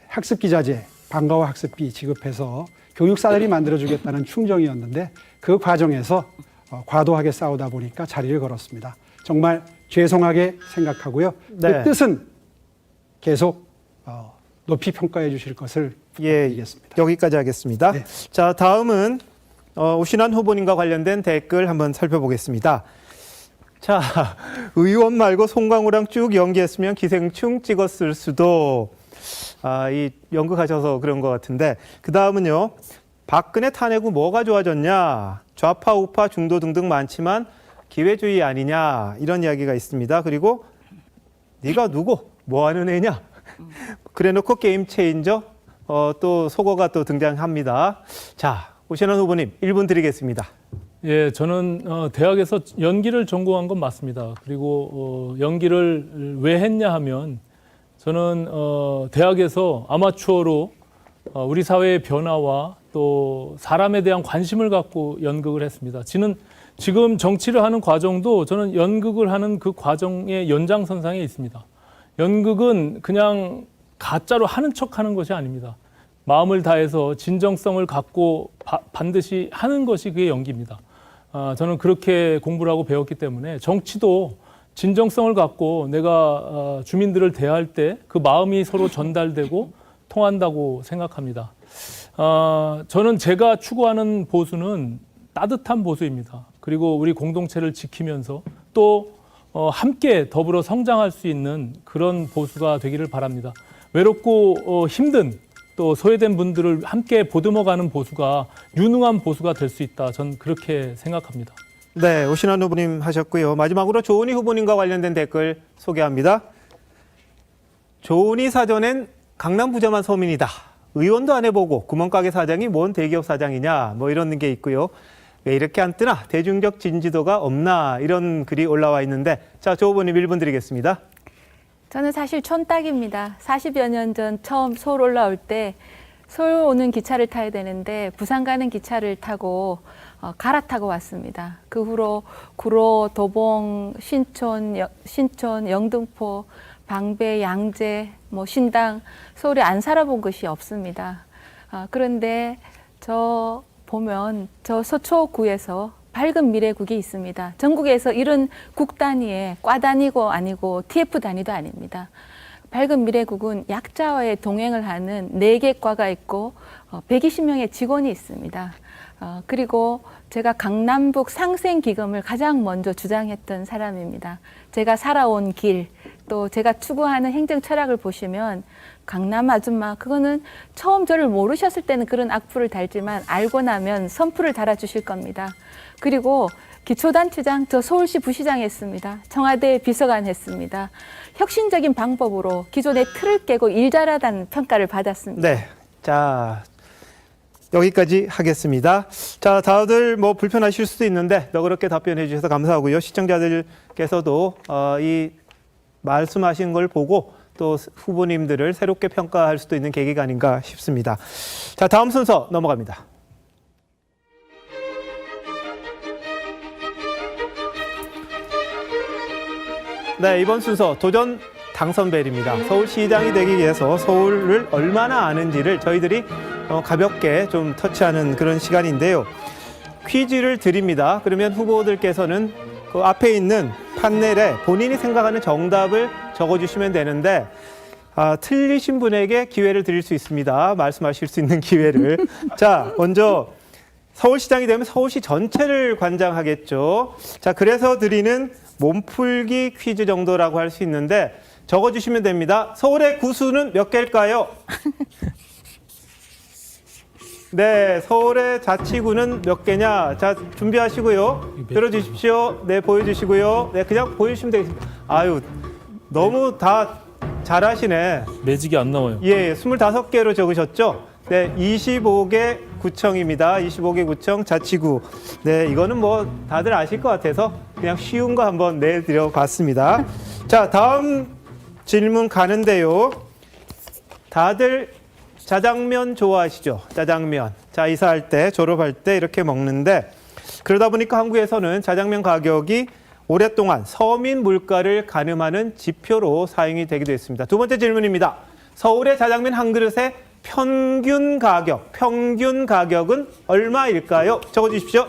학습기자재, 방과후 학습비 지급해서 교육사들이 만들어주겠다는 충정이었는데 그 과정에서 과도하게 싸우다 보니까 자리를 걸었습니다. 정말 죄송하게 생각하고요. 네. 그 뜻은 계속 높이 평가해 주실 것을 부탁드리겠습니다. 여기까지 하겠습니다. 네. 자, 다음은 오신환 후보님과 관련된 댓글 한번 살펴보겠습니다. 자, 의원 말고 송강호랑 쭉 연기했으면 기생충 찍었을 수도. 이 연극하셔서 그런 것 같은데 그 다음은요. 박근혜 탄핵 후 뭐가 좋아졌냐. 좌파 우파 중도 등등 많지만 기회주의 아니냐 이런 이야기가 있습니다. 그리고 네가 누구? 뭐 하는 애냐? 그래놓고 게임 체인저 또 속어가 또 등장합니다. 자, 오신환 후보님 1분 드리겠습니다. 예, 저는 대학에서 연기를 전공한 건 맞습니다. 그리고 연기를 왜 했냐 하면 저는 대학에서 아마추어로 우리 사회의 변화와 또 사람에 대한 관심을 갖고 연극을 했습니다. 지금 정치를 하는 과정도 저는 연극을 하는 그 과정의 연장선상에 있습니다. 연극은 그냥 가짜로 하는 척하는 것이 아닙니다. 마음을 다해서 진정성을 갖고 반드시 하는 것이 그게 연기입니다. 저는 그렇게 공부를 하고 배웠기 때문에 정치도 진정성을 갖고 내가 주민들을 대할 때 그 마음이 서로 전달되고 통한다고 생각합니다. 저는 제가 추구하는 보수는 따뜻한 보수입니다. 그리고 우리 공동체를 지키면서 또 함께 더불어 성장할 수 있는 그런 보수가 되기를 바랍니다. 외롭고 힘든 또 소외된 분들을 함께 보듬어가는 보수가 유능한 보수가 될 수 있다. 전 그렇게 생각합니다. 네, 오신환 후보님 하셨고요. 마지막으로 조은희 후보님과 관련된 댓글 소개합니다. 조은희 사전엔 강남 부자만 서민이다. 의원도 안 해보고 구멍가게 사장이 뭔 대기업 사장이냐 뭐 이런 게 있고요. 왜 이렇게 안 뜨나? 대중적 진지도가 없나? 이런 글이 올라와 있는데 자, 조 후보님 1분 드리겠습니다. 저는 사실 촌딱입니다. 40여 년 전 처음 서울 올라올 때 서울 오는 기차를 타야 되는데 부산 가는 기차를 타고 갈아타고 왔습니다. 그 후로 구로, 도봉, 신촌, 영등포, 방배, 양재, 신당, 서울에 안 살아본 것이 없습니다. 그런데 저 보면 저 서초구에서 밝은 미래국이 있습니다. 전국에서 이런 국 단위에 과 단위고 아니고 TF 단위도 아닙니다. 밝은 미래국은 약자와의 동행을 하는 4개 과가 있고 120명의 직원이 있습니다. 그리고 제가 강남북 상생기금을 가장 먼저 주장했던 사람입니다. 제가 살아온 길, 또 제가 추구하는 행정 철학을 보시면 강남 아줌마, 그거는 처음 저를 모르셨을 때는 그런 악플을 달지만 알고 나면 선풀을 달아주실 겁니다. 그리고 기초단체장, 저 서울시 부시장 했습니다. 청와대 비서관 했습니다. 혁신적인 방법으로 기존의 틀을 깨고 일 잘하다는 평가를 받았습니다. 네, 자 여기까지 하겠습니다. 자, 다들 불편하실 수도 있는데 너그럽게 답변해 주셔서 감사하고요. 시청자들께서도 이 말씀하신 걸 보고 또 후보님들을 새롭게 평가할 수도 있는 계기가 아닌가 싶습니다. 자, 다음 순서 넘어갑니다. 네, 이번 순서 도전 당선벨입니다. 서울시장이 되기 위해서 서울을 얼마나 아는지를 저희들이 가볍게 좀 터치하는 그런 시간인데요. 퀴즈를 드립니다. 그러면 후보들께서는 그 앞에 있는 판넬에 본인이 생각하는 정답을 적어주시면 되는데 틀리신 분에게 기회를 드릴 수 있습니다. 말씀하실 수 있는 기회를. 자, 먼저 서울시장이 되면 서울시 전체를 관장하겠죠. 자, 그래서 드리는 몸풀기 퀴즈 정도라고 할 수 있는데 적어주시면 됩니다. 서울의 구수는 몇 개일까요? 네, 서울의 자치구는 몇 개냐? 자, 준비하시고요. 들어주십시오. 네, 보여주시고요. 네, 그냥 보여주시면 되겠습니다. 아유, 너무 다 잘하시네. 매직이 안 나와요. 예, 25개로 적으셨죠? 네, 25개 구청입니다. 25개 구청 자치구. 네, 이거는 다들 아실 것 같아서 그냥 쉬운 거 한번 내드려 봤습니다. 자, 다음 질문 가는데요. 다들 짜장면 좋아하시죠? 짜장면. 자, 이사할 때, 졸업할 때 이렇게 먹는데 그러다 보니까 한국에서는 짜장면 가격이 오랫동안 서민 물가를 가늠하는 지표로 사용이 되기도 했습니다. 두 번째 질문입니다. 서울의 짜장면 한 그릇의 평균 가격은 얼마일까요? 적어주십시오.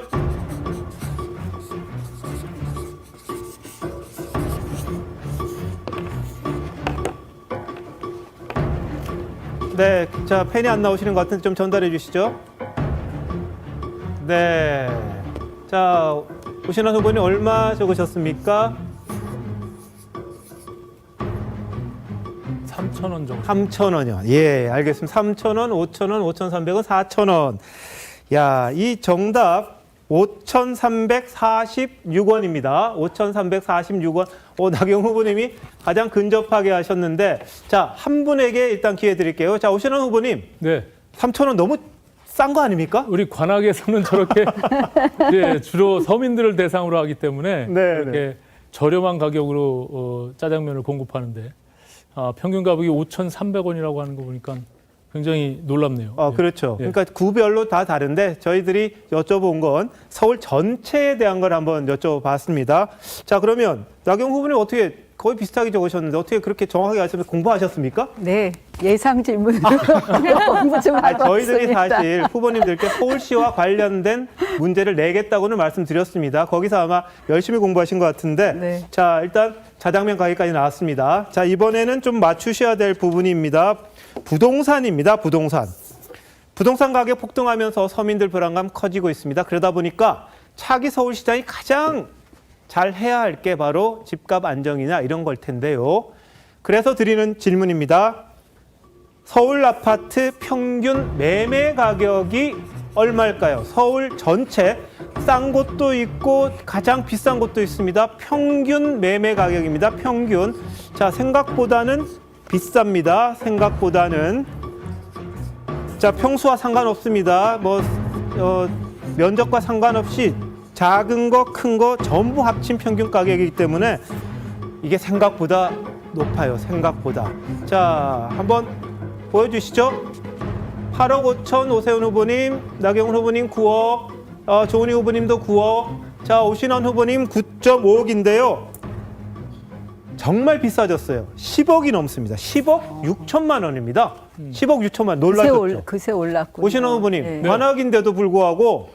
네, 자, 펜이 안 나오시는 것 같은데 좀 전달해 주시죠. 네, 자, 오신환 후보님 얼마 적으셨습니까? 3,000원 정도. 3,000원이요. 예, 알겠습니다. 3,000원, 5,000원, 5,300원, 4,000원. 야, 이 정답 5,346원입니다. 5,346원. 나경 후보님이 가장 근접하게 하셨는데, 자, 한 분에게 일단 기회 드릴게요. 자, 오신환 후보님. 네. 3,000원 너무 싼 거 아닙니까? 우리 관악에서는 저렇게 이제 주로 서민들을 대상으로 하기 때문에 네, 이렇게 저렴한 가격으로 짜장면을 공급하는데 평균 가격이 5,300원이라고 하는 거 보니까 굉장히 놀랍네요. 그렇죠. 예. 그러니까 구별로 다 다른데 저희들이 여쭤본 건 서울 전체에 대한 걸 한번 여쭤봤습니다. 자, 그러면 나경 후보님 어떻게 거의 비슷하게 적으셨는데 어떻게 그렇게 정확하게 아시면서 공부하셨습니까? 네, 예상 질문 공부 좀 하고 저희들이 왔습니다. 사실 후보님들께 서울시와 관련된 문제를 내겠다고는 말씀드렸습니다. 거기서 아마 열심히 공부하신 것 같은데 네. 자, 일단 자장면 가게까지 나왔습니다. 자, 이번에는 좀 맞추셔야 될 부분입니다. 부동산입니다. 부동산 가격 폭등하면서 서민들 불안감 커지고 있습니다. 그러다 보니까 차기 서울시장이 가장 잘 해야 할 게 바로 집값 안정이나 이런 걸 텐데요. 그래서 드리는 질문입니다. 서울 아파트 평균 매매 가격이 얼마일까요? 서울 전체 싼 곳도 있고 가장 비싼 곳도 있습니다. 평균 매매 가격입니다. 평균. 자, 생각보다는 비쌉니다. 생각보다는. 자, 평수와 상관없습니다. 면적과 상관없이 작은 거, 큰 거 전부 합친 평균 가격이기 때문에 이게 생각보다 높아요. 생각보다. 자, 한번 보여주시죠. 8억 5천 오세훈 후보님, 나경원 후보님 9억, 조은희 후보님도 9억. 자, 오신환 후보님 9.5억인데요. 정말 비싸졌어요. 10억이 넘습니다. 10억 6천만 원입니다. 10억 6천만 놀라셨죠? 그새 올랐군요. 오신환 후보님, 네. 관악인데도 불구하고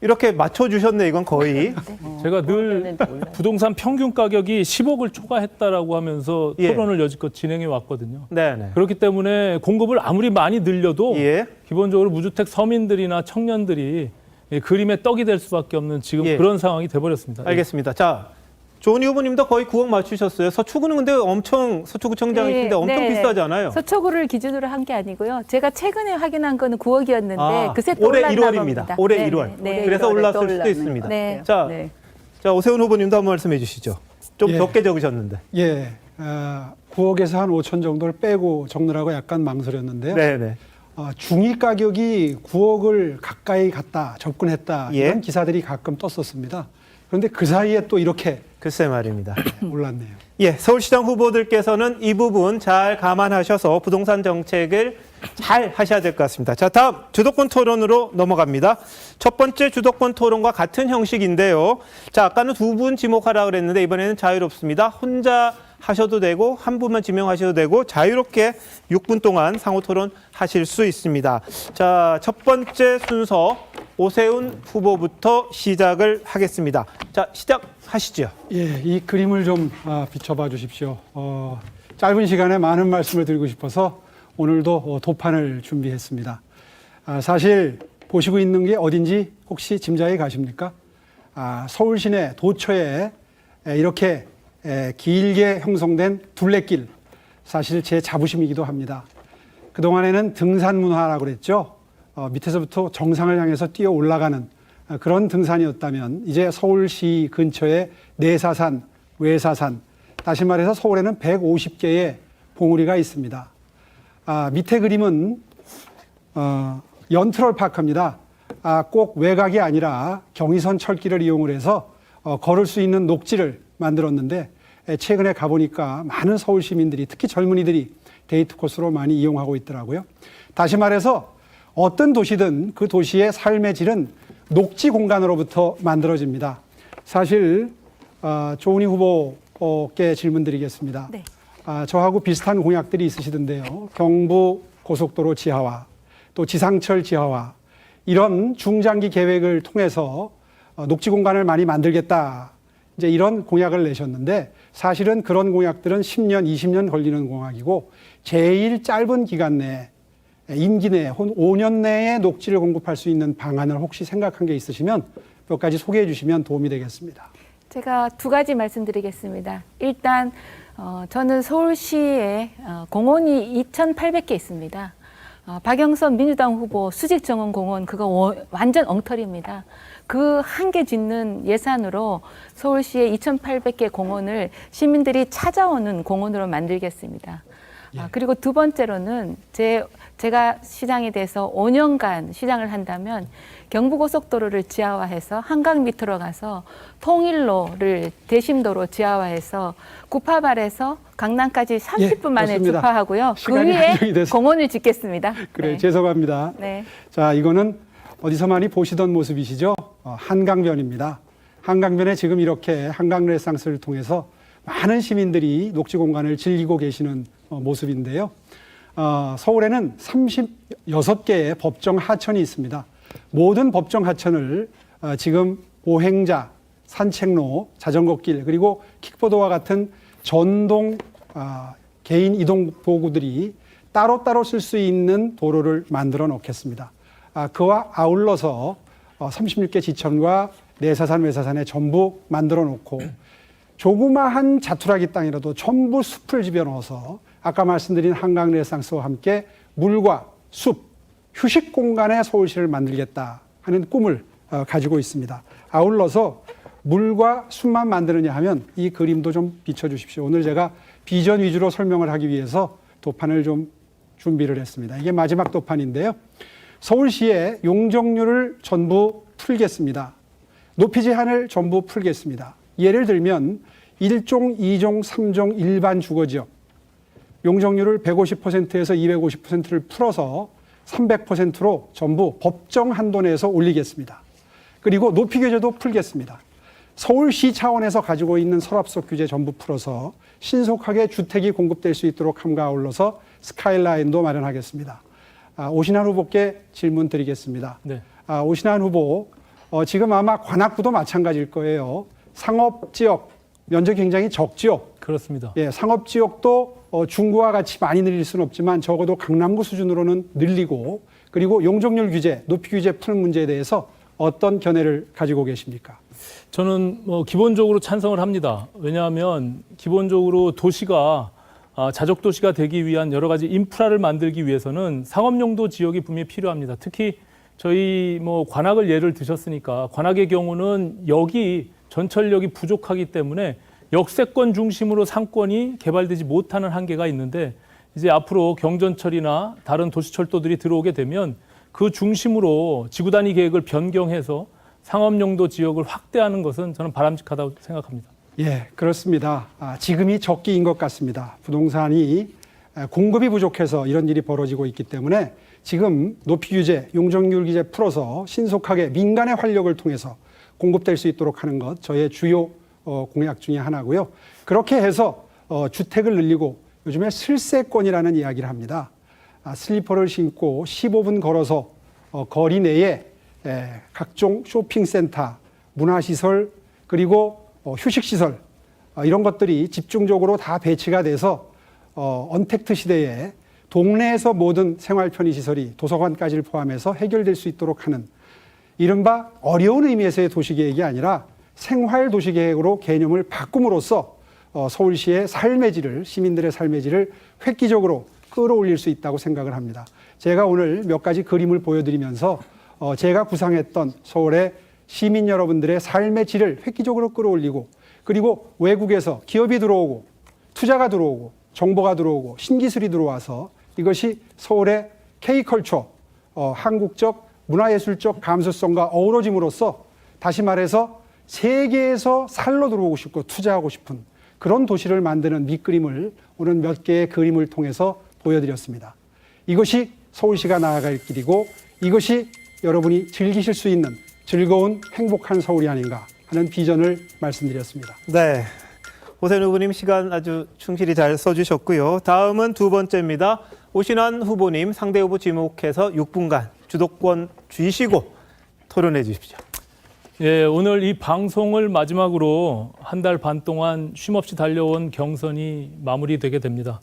이렇게 맞춰주셨네, 이건 거의. 제가 늘 부동산 평균 가격이 10억을 초과했다라고 하면서 예. 토론을 여지껏 진행해 왔거든요. 네네. 그렇기 때문에 공급을 아무리 많이 늘려도 예. 기본적으로 무주택 서민들이나 청년들이 그림의 떡이 될 수밖에 없는 지금 예. 그런 상황이 돼버렸습니다. 알겠습니다. 자, 조은희 후보님도 거의 9억 맞추셨어요. 서초구는 근데 엄청, 서초구청장이 있는데 엄청 비싸잖아요. 서초구를 기준으로 한 게 아니고요. 제가 최근에 확인한 거는 9억이었는데 그새 또 올해 올랐나 1월입니다. 봅니다. 올해 네, 1월. 네. 그래서 네, 올랐을 또 수도 올랐네. 있습니다. 네. 자, 네. 자, 오세훈 후보님도 한번 말씀해 주시죠. 좀 예. 적게 적으셨는데. 예, 9억에서 한 5천 정도를 빼고 적느라고 약간 망설였는데요. 네네. 중위 가격이 9억을 가까이 갔다, 접근했다 예. 이런 기사들이 가끔 떴었습니다. 그런데 그 사이에 또 이렇게 글쎄 말입니다. 올랐네요. 예, 서울시장 후보들께서는 이 부분 잘 감안하셔서 부동산 정책을 잘 하셔야 될 것 같습니다. 자, 다음 주도권 토론으로 넘어갑니다. 첫 번째 주도권 토론과 같은 형식인데요. 자, 아까는 두 분 지목하라 그랬는데 이번에는 자유롭습니다. 혼자 하셔도 되고 한 분만 지명하셔도 되고 자유롭게 6분 동안 상호 토론 하실 수 있습니다. 자, 첫 번째 순서 오세훈 후보부터 시작을 하겠습니다. 자, 시작하시죠. 예, 이 그림을 좀 비춰봐 주십시오. 짧은 시간에 많은 말씀을 드리고 싶어서 오늘도 도판을 준비했습니다. 사실 보시고 있는 게 어딘지 혹시 짐작이 가십니까? 서울 시내 도처에 이렇게 길게 형성된 둘레길, 사실 제 자부심이기도 합니다. 그동안에는 등산 문화라고 그랬죠. 밑에서부터 정상을 향해서 뛰어 올라가는 그런 등산이었다면 이제 서울시 근처에 내사산, 외사산, 다시 말해서 서울에는 150개의 봉우리가 있습니다. 밑에 그림은 연트럴 파크입니다. 꼭 외곽이 아니라 경의선 철길을 이용을 해서 걸을 수 있는 녹지를 만들었는데 최근에 가보니까 많은 서울 시민들이 특히 젊은이들이 데이트 코스로 많이 이용하고 있더라고요. 다시 말해서 어떤 도시든 그 도시의 삶의 질은 녹지 공간으로부터 만들어집니다. 사실 조은희 후보께 질문드리겠습니다. 네. 저하고 비슷한 공약들이 있으시던데요. 경부 고속도로 지하화, 또 지상철 지하화 이런 중장기 계획을 통해서 녹지 공간을 많이 만들겠다. 이제 이런 공약을 내셨는데 사실은 그런 공약들은 10년, 20년 걸리는 공약이고 제일 짧은 기간 내에 임기 내에 5년 내에 녹지를 공급할 수 있는 방안을 혹시 생각한 게 있으시면 몇 가지 소개해 주시면 도움이 되겠습니다. 제가 두 가지 말씀드리겠습니다. 일단 저는 서울시에 공원이 2,800개 있습니다. 박영선 민주당 후보 수직정원 공원 그거 완전 엉터리입니다. 그 한계 짓는 예산으로 서울시의 2,800개 공원을 시민들이 찾아오는 공원으로 만들겠습니다. 그리고 두 번째로는 제가 시장이 돼서 5년간 시장을 한다면 경부고속도로를 지하화해서 한강 밑으로 가서 통일로를 대심도로 지하화해서 구파발에서 강남까지 30분 만에 맞습니다. 주파하고요. 그 시간이 위에 한정이 돼서. 공원을 짓겠습니다. 그래, 네. 죄송합니다. 네. 자, 이거는 어디서 많이 보시던 모습이시죠? 한강변입니다. 한강변에 지금 이렇게 한강 레상스를 통해서 많은 시민들이 녹지 공간을 즐기고 계시는 모습인데요. 서울에는 36개의 법정 하천이 있습니다. 모든 법정 하천을 지금 보행자, 산책로, 자전거길, 그리고 킥보드와 같은 전동 개인 이동 도구들이 따로따로 쓸 수 있는 도로를 만들어 놓겠습니다. 그와 아울러서 36개 지천과 내사산, 외사산에 전부 만들어 놓고 조그마한 자투라기 땅이라도 전부 숲을 집어넣어서 아까 말씀드린 한강 레상스와 함께 물과 숲, 휴식 공간의 서울시를 만들겠다 하는 꿈을 가지고 있습니다. 아울러서 물과 숲만 만드느냐 하면 이 그림도 좀 비춰주십시오. 오늘 제가 비전 위주로 설명을 하기 위해서 도판을 좀 준비를 했습니다. 이게 마지막 도판인데요. 서울시의 용적률을 전부 풀겠습니다. 높이 제한을 전부 풀겠습니다. 예를 들면 1종, 2종, 3종 일반 주거지역 용적률을 150%에서 250%를 풀어서 300%로 전부 법정 한도 내에서 올리겠습니다. 그리고 높이 규제도 풀겠습니다. 서울시 차원에서 가지고 있는 서랍석 규제 전부 풀어서 신속하게 주택이 공급될 수 있도록 함과 아울러서 스카이라인도 마련하겠습니다. 오신환 후보께 질문 드리겠습니다. 네. 오신환 후보, 지금 아마 관악구도 마찬가지일 거예요. 상업지역 면적이 굉장히 적지요. 그렇습니다. 예, 상업지역도 중구와 같이 많이 늘릴 수는 없지만 적어도 강남구 수준으로는 늘리고 그리고 용적률 규제, 높이 규제 푸는 문제에 대해서 어떤 견해를 가지고 계십니까? 저는 기본적으로 찬성을 합니다. 왜냐하면 기본적으로 도시가 자족 도시가 되기 위한 여러 가지 인프라를 만들기 위해서는 상업용도 지역이 분명히 필요합니다. 특히 저희 관악을 예를 드셨으니까 관악의 경우는 역이 전철역이 부족하기 때문에 역세권 중심으로 상권이 개발되지 못하는 한계가 있는데 이제 앞으로 경전철이나 다른 도시철도들이 들어오게 되면 그 중심으로 지구단위 계획을 변경해서 상업용도 지역을 확대하는 것은 저는 바람직하다고 생각합니다. 예, 그렇습니다. 지금이 적기인 것 같습니다. 부동산이 공급이 부족해서 이런 일이 벌어지고 있기 때문에 지금 높이 규제, 용적률 규제 풀어서 신속하게 민간의 활력을 통해서 공급될 수 있도록 하는 것 저의 주요 공약 중에 하나고요. 그렇게 해서 주택을 늘리고 요즘에 슬세권이라는 이야기를 합니다. 슬리퍼를 신고 15분 걸어서 거리 내에 각종 쇼핑센터, 문화시설 그리고 휴식시설 이런 것들이 집중적으로 다 배치가 돼서 언택트 시대에 동네에서 모든 생활 편의시설이 도서관까지를 포함해서 해결될 수 있도록 하는 이른바 어려운 의미에서의 도시계획이 아니라 생활 도시계획으로 개념을 바꿈으로써 서울시의 삶의 질을, 시민들의 삶의 질을 획기적으로 끌어올릴 수 있다고 생각을 합니다. 제가 오늘 몇 가지 그림을 보여드리면서 제가 구상했던 서울의 시민 여러분들의 삶의 질을 획기적으로 끌어올리고 그리고 외국에서 기업이 들어오고 투자가 들어오고 정보가 들어오고 신기술이 들어와서 이것이 서울의 K컬처, 한국적 문화예술적 감수성과 어우러짐으로써 다시 말해서 세계에서 살러 들어오고 싶고 투자하고 싶은 그런 도시를 만드는 밑그림을 오늘 몇 개의 그림을 통해서 보여드렸습니다. 이것이 서울시가 나아갈 길이고 이것이 여러분이 즐기실 수 있는 즐거운 행복한 서울이 아닌가 하는 비전을 말씀드렸습니다. 네. 오세훈 후보님 시간 아주 충실히 잘 써주셨고요. 다음은 두 번째입니다. 오신환 후보님 상대 후보 지목해서 6분간 주도권 쥐시고 토론해 주십시오. 예, 오늘 이 방송을 마지막으로 한 달 반 동안 쉼없이 달려온 경선이 마무리되게 됩니다.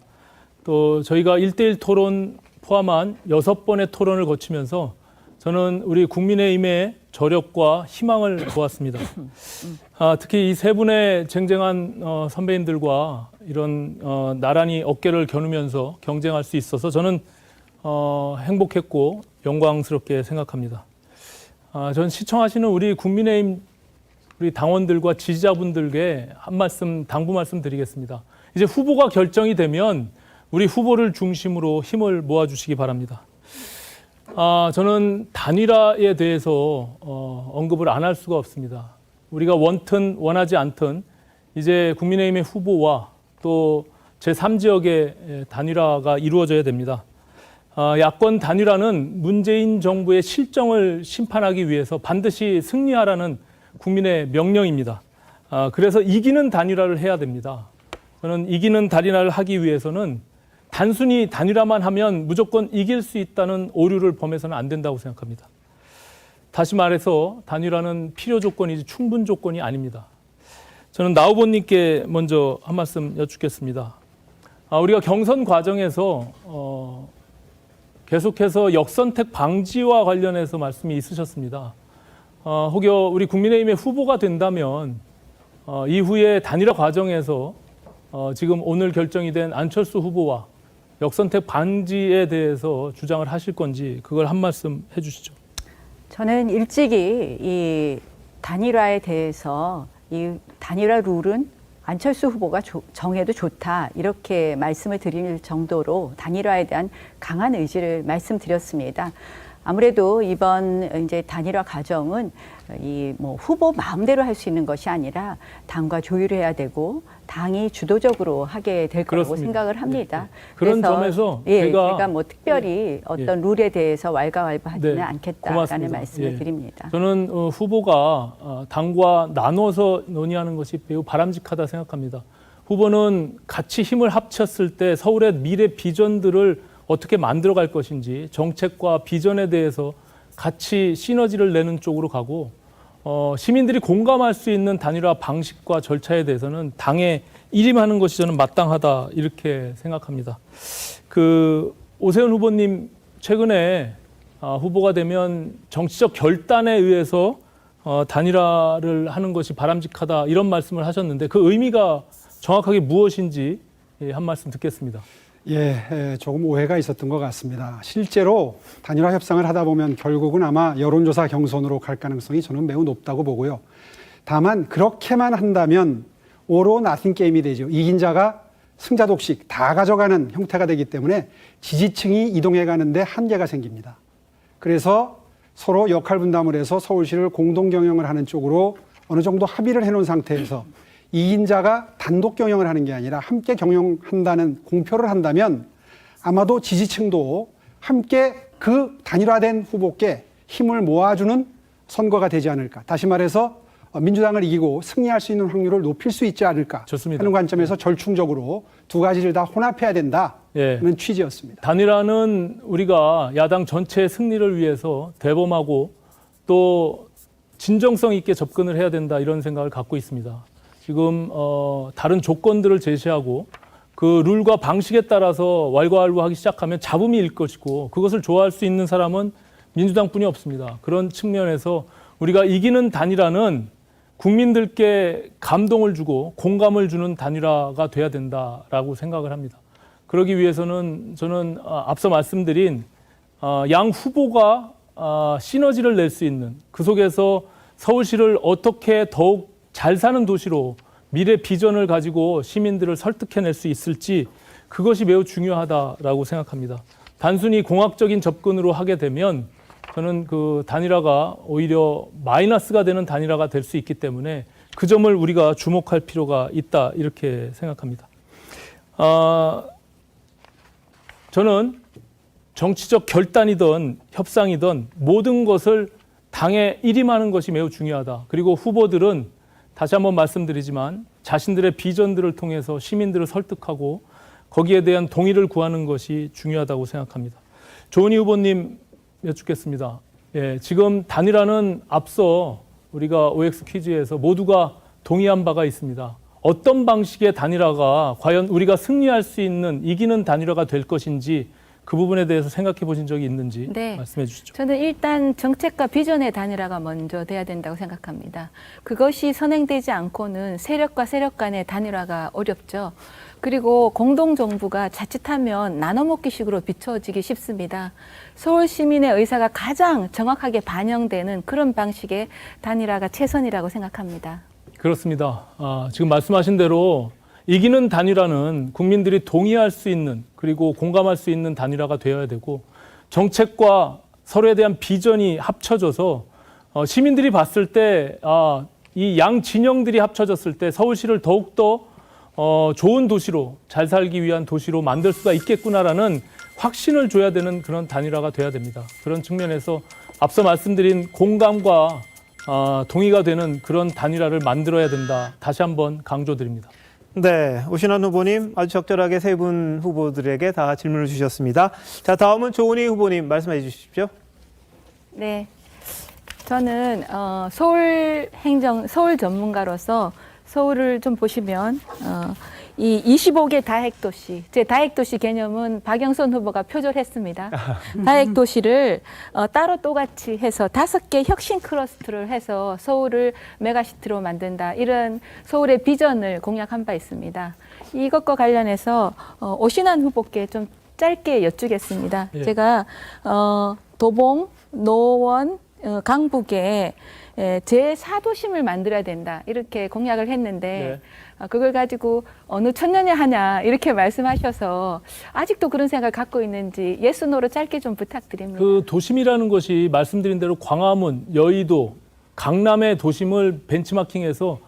또 저희가 1대1 토론 포함한 6번의 토론을 거치면서 저는 우리 국민의힘의 저력과 희망을 보았습니다. 특히 이 세 분의 쟁쟁한 선배님들과 이런 나란히 어깨를 겨누면서 경쟁할 수 있어서 저는 행복했고 영광스럽게 생각합니다. 전 시청하시는 우리 국민의힘 우리 당원들과 지지자분들께 한 말씀, 당부 말씀 드리겠습니다. 이제 후보가 결정이 되면 우리 후보를 중심으로 힘을 모아주시기 바랍니다. 저는 단일화에 대해서 언급을 안 할 수가 없습니다. 우리가 원튼 원하지 않든 이제 국민의힘의 후보와 또 제3지역의 단일화가 이루어져야 됩니다. 야권 단일화는 문재인 정부의 실정을 심판하기 위해서 반드시 승리하라는 국민의 명령입니다. 그래서 이기는 단일화를 해야 됩니다. 저는 이기는 단일화를 하기 위해서는 단순히 단일화만 하면 무조건 이길 수 있다는 오류를 범해서는 안 된다고 생각합니다. 다시 말해서 단일화는 필요 조건이지 충분 조건이 아닙니다. 저는 나 후보님께 먼저 한 말씀 여쭙겠습니다. 우리가 경선 과정에서 계속해서 역선택 방지와 관련해서 말씀이 있으셨습니다. 혹여 우리 국민의힘의 후보가 된다면 이후에 단일화 과정에서 지금 오늘 결정이 된 안철수 후보와 역선택 방지에 대해서 주장을 하실 건지 그걸 한 말씀 해주시죠. 저는 일찍이 이 단일화에 대해서 이 단일화 룰은 안철수 후보가 정해도 좋다 이렇게 말씀을 드릴 정도로 단일화에 대한 강한 의지를 말씀드렸습니다. 아무래도 이번 이제 단일화 과정은 이 뭐 후보 마음대로 할 수 있는 것이 아니라 당과 조율해야 되고 당이 주도적으로 하게 될 거라고 그렇습니다. 생각을 합니다. 그런 그래서 점에서 제가 뭐 특별히 어떤 룰에 대해서 왈가왈부하지는 네, 않겠다라는 고맙습니다. 말씀을 드립니다. 저는 후보가 당과 나눠서 논의하는 것이 매우 바람직하다 생각합니다. 후보는 같이 힘을 합쳤을 때 서울의 미래 비전들을 어떻게 만들어갈 것인지 정책과 비전에 대해서 같이 시너지를 내는 쪽으로 가고 시민들이 공감할 수 있는 단일화 방식과 절차에 대해서는 당에 일임하는 것이 저는 마땅하다 이렇게 생각합니다. 오세훈 후보님 최근에 후보가 되면 정치적 결단에 의해서 단일화를 하는 것이 바람직하다 이런 말씀을 하셨는데 그 의미가 정확하게 무엇인지 한 말씀 듣겠습니다. 조금 오해가 있었던 것 같습니다. 실제로 단일화 협상을 하다 보면 결국은 아마 여론조사 경선으로 갈 가능성이 저는 매우 높다고 보고요. 다만 그렇게만 한다면 all or nothing 게임이 되죠. 이긴 자가 승자 독식 다 가져가는 형태가 되기 때문에 지지층이 이동해 가는데 한계가 생깁니다. 그래서 서로 역할 분담을 해서 서울시를 공동 경영을 하는 쪽으로 어느 정도 합의를 해놓은 상태에서 이긴 자가 단독 경영을 하는 게 아니라 함께 경영한다는 공표를 한다면 아마도 지지층도 함께 그 단일화된 후보께 힘을 모아주는 선거가 되지 않을까. 다시 말해서 민주당을 이기고 승리할 수 있는 확률을 높일 수 있지 않을까 좋습니다. 하는 관점에서 절충적으로 두 가지를 다 혼합해야 된다는 취지였습니다. 단일화는 우리가 야당 전체의 승리를 위해서 대범하고 또 진정성 있게 접근을 해야 된다 이런 생각을 갖고 있습니다. 지금 다른 조건들을 제시하고 그 룰과 방식에 따라서 왈가왈부하기 시작하면 잡음이 일 것이고 그것을 좋아할 수 있는 사람은 민주당뿐이 없습니다. 그런 측면에서 우리가 이기는 단일화는 국민들께 감동을 주고 공감을 주는 단일화가 돼야 된다라고 생각을 합니다. 그러기 위해서는 저는 앞서 말씀드린 양 후보가 시너지를 낼 수 있는 그 속에서 서울시를 어떻게 더욱 잘 사는 도시로 미래 비전을 가지고 시민들을 설득해낼 수 있을지 그것이 매우 중요하다라고 생각합니다. 단순히 공학적인 접근으로 하게 되면 저는 그 단일화가 오히려 마이너스가 되는 단일화가 될 수 있기 때문에 그 점을 우리가 주목할 필요가 있다 이렇게 생각합니다. 저는 정치적 결단이든 협상이든 모든 것을 당에 일임하는 것이 매우 중요하다. 그리고 후보들은 다시 한번 말씀드리지만 자신들의 비전들을 통해서 시민들을 설득하고 거기에 대한 동의를 구하는 것이 중요하다고 생각합니다. 조은희 후보님 여쭙겠습니다. 지금 단일화는 앞서 우리가 OX 퀴즈에서 모두가 동의한 바가 있습니다. 어떤 방식의 단일화가 과연 우리가 승리할 수 있는 이기는 단일화가 될 것인지 그 부분에 대해서 생각해 보신 적이 있는지 네. 말씀해 주시죠. 저는 일단 정책과 비전의 단일화가 먼저 돼야 된다고 생각합니다. 그것이 선행되지 않고는 세력과 세력 간의 단일화가 어렵죠. 그리고 공동정부가 자칫하면 나눠먹기식으로 비춰지기 쉽습니다. 서울 시민의 의사가 가장 정확하게 반영되는 그런 방식의 단일화가 최선이라고 생각합니다. 그렇습니다. 지금 말씀하신 대로 이기는 단일화는 국민들이 동의할 수 있는 그리고 공감할 수 있는 단일화가 되어야 되고 정책과 서로에 대한 비전이 합쳐져서 시민들이 봤을 때 이 양 진영들이 합쳐졌을 때 서울시를 더욱더 좋은 도시로 잘 살기 위한 도시로 만들 수가 있겠구나라는 확신을 줘야 되는 그런 단일화가 돼야 됩니다. 그런 측면에서 앞서 말씀드린 공감과 동의가 되는 그런 단일화를 만들어야 된다. 다시 한번 강조드립니다. 네, 오신환 후보님 아주 적절하게 세 분 후보들에게 다 질문을 주셨습니다. 자, 다음은 조은희 후보님 말씀해 주십시오. 네, 저는 서울 전문가로서 서울을 좀 보시면 이 25개 다핵도시, 제 다핵도시 개념은 박영선 후보가 표절했습니다. 다핵도시를 따로 또같이 해서 5개 혁신 클러스터를 해서 서울을 메가시티로 만든다. 이런 서울의 비전을 공약한 바 있습니다. 이것과 관련해서 오신환 후보께 좀 짧게 여쭈겠습니다. 예. 제가 도봉, 노원, 강북에 제4도심을 만들어야 된다. 이렇게 공약을 했는데 그걸 가지고 어느 천년에 하냐 이렇게 말씀하셔서 아직도 그런 생각을 갖고 있는지 예스노로 짧게 좀 부탁드립니다. 그 도심이라는 것이 말씀드린 대로 광화문, 여의도, 강남의 도심을 벤치마킹해서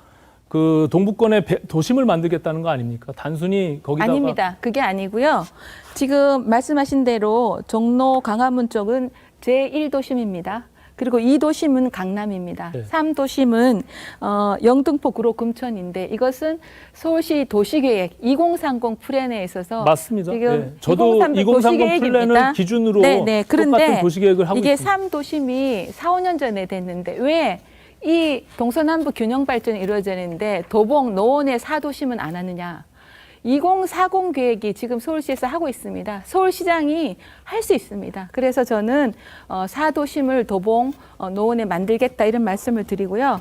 그 동북권의 도심을 만들겠다는 거 아닙니까? 단순히 거기다가 아닙니다. 그게 아니고요. 지금 말씀하신 대로 종로, 강화문 쪽은 제1도심입니다. 그리고 2도심은 강남입니다. 네. 3도심은 영등포, 구로, 금천인데 이것은 서울시 도시계획 2030 플랜에 있어서 맞습니다. 지금 네. 저도 2030 플랜을 기준으로 똑같은 도시계획을 하고 이게 있습니다. 3도심이 4, 5년 전에 됐는데 왜 이 동서남북 균형 발전이 이루어지는데 도봉, 노원의 4도심은 안 하느냐. 2040 계획이 지금 서울시에서 하고 있습니다. 서울시장이 할 수 있습니다. 그래서 저는 4도심을 도봉, 노원에 만들겠다 이런 말씀을 드리고요.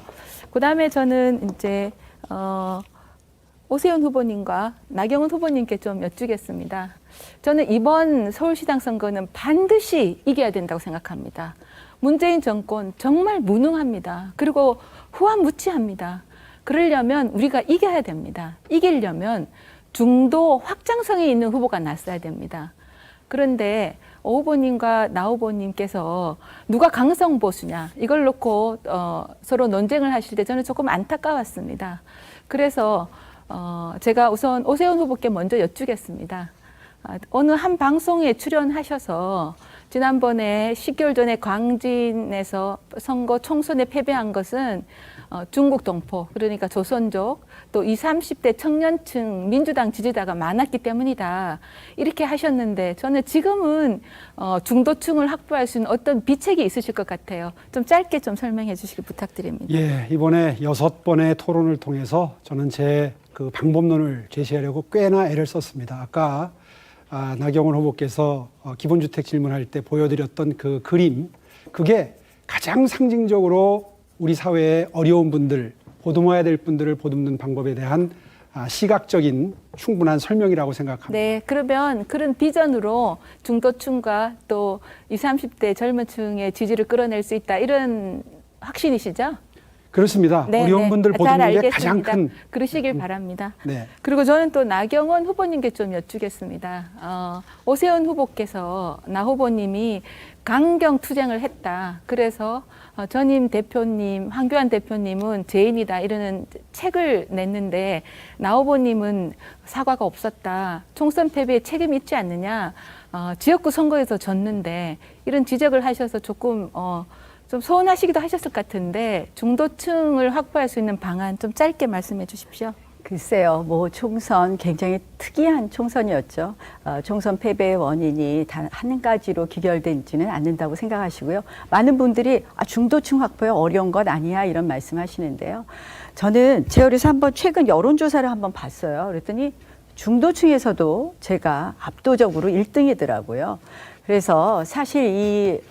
그다음에 저는 이제 오세훈 후보님과 나경원 후보님께 좀 여쭈겠습니다. 저는 이번 서울시장 선거는 반드시 이겨야 된다고 생각합니다. 문재인 정권 정말 무능합니다. 그리고 후한무치합니다. 그러려면 우리가 이겨야 됩니다. 이기려면 중도 확장성이 있는 후보가 났어야 됩니다. 그런데 오 후보님과 나 후보님께서 누가 강성 보수냐 이걸 놓고 서로 논쟁을 하실 때 저는 조금 안타까웠습니다. 그래서 제가 우선 오세훈 후보께 먼저 여쭈겠습니다. 어느 한 방송에 출연하셔서 지난번에 10개월 전에 광진에서 선거 총선에 패배한 것은 중국 동포, 그러니까 조선족, 또 20, 30대 청년층 민주당 지지자가 많았기 때문이다. 이렇게 하셨는데 저는 지금은 중도층을 확보할 수 있는 어떤 비책이 있으실 것 같아요. 좀 짧게 좀 설명해 주시길 부탁드립니다. 예, 이번에 6번의 토론을 통해서 저는 제 그 방법론을 제시하려고 꽤나 애를 썼습니다. 아까 나경원 후보께서 기본주택 질문할 때 보여드렸던 그 그림, 그게 가장 상징적으로 우리 사회의 어려운 분들, 보듬어야 될 분들을 보듬는 방법에 대한 시각적인 충분한 설명이라고 생각합니다. 네, 그러면 그런 비전으로 중도층과 또 20, 30대 젊은 층의 지지를 끌어낼 수 있다. 이런 확신이시죠? 그렇습니다. 네, 어려운 분들 잘 보듬는 게 알겠습니다. 가장 큰. 그러시길 바랍니다. 네. 그리고 저는 또 나경원 후보님께 좀 여쭈겠습니다. 오세훈 후보께서 나 후보님이 강경 투쟁을 했다. 그래서 전임 대표님, 황교안 대표님은 죄인이다 이러는 책을 냈는데 나 후보님은 사과가 없었다. 총선 패배에 책임이 있지 않느냐. 지역구 선거에서 졌는데 이런 지적을 하셔서 조금 좀 서운하시기도 하셨을 것 같은데 중도층을 확보할 수 있는 방안 좀 짧게 말씀해 주십시오. 글쎄요, 뭐 총선 굉장히 특이한 총선이었죠. 총선 패배의 원인이 단 한 가지로 귀결되지는 않는다고 생각하시고요. 많은 분들이 중도층 확보에 어려운 것 아니야 이런 말씀하시는데요. 저는 제어리에서 한번 최근 여론조사를 한번 봤어요. 그랬더니 중도층에서도 제가 압도적으로 1등이더라고요. 그래서 사실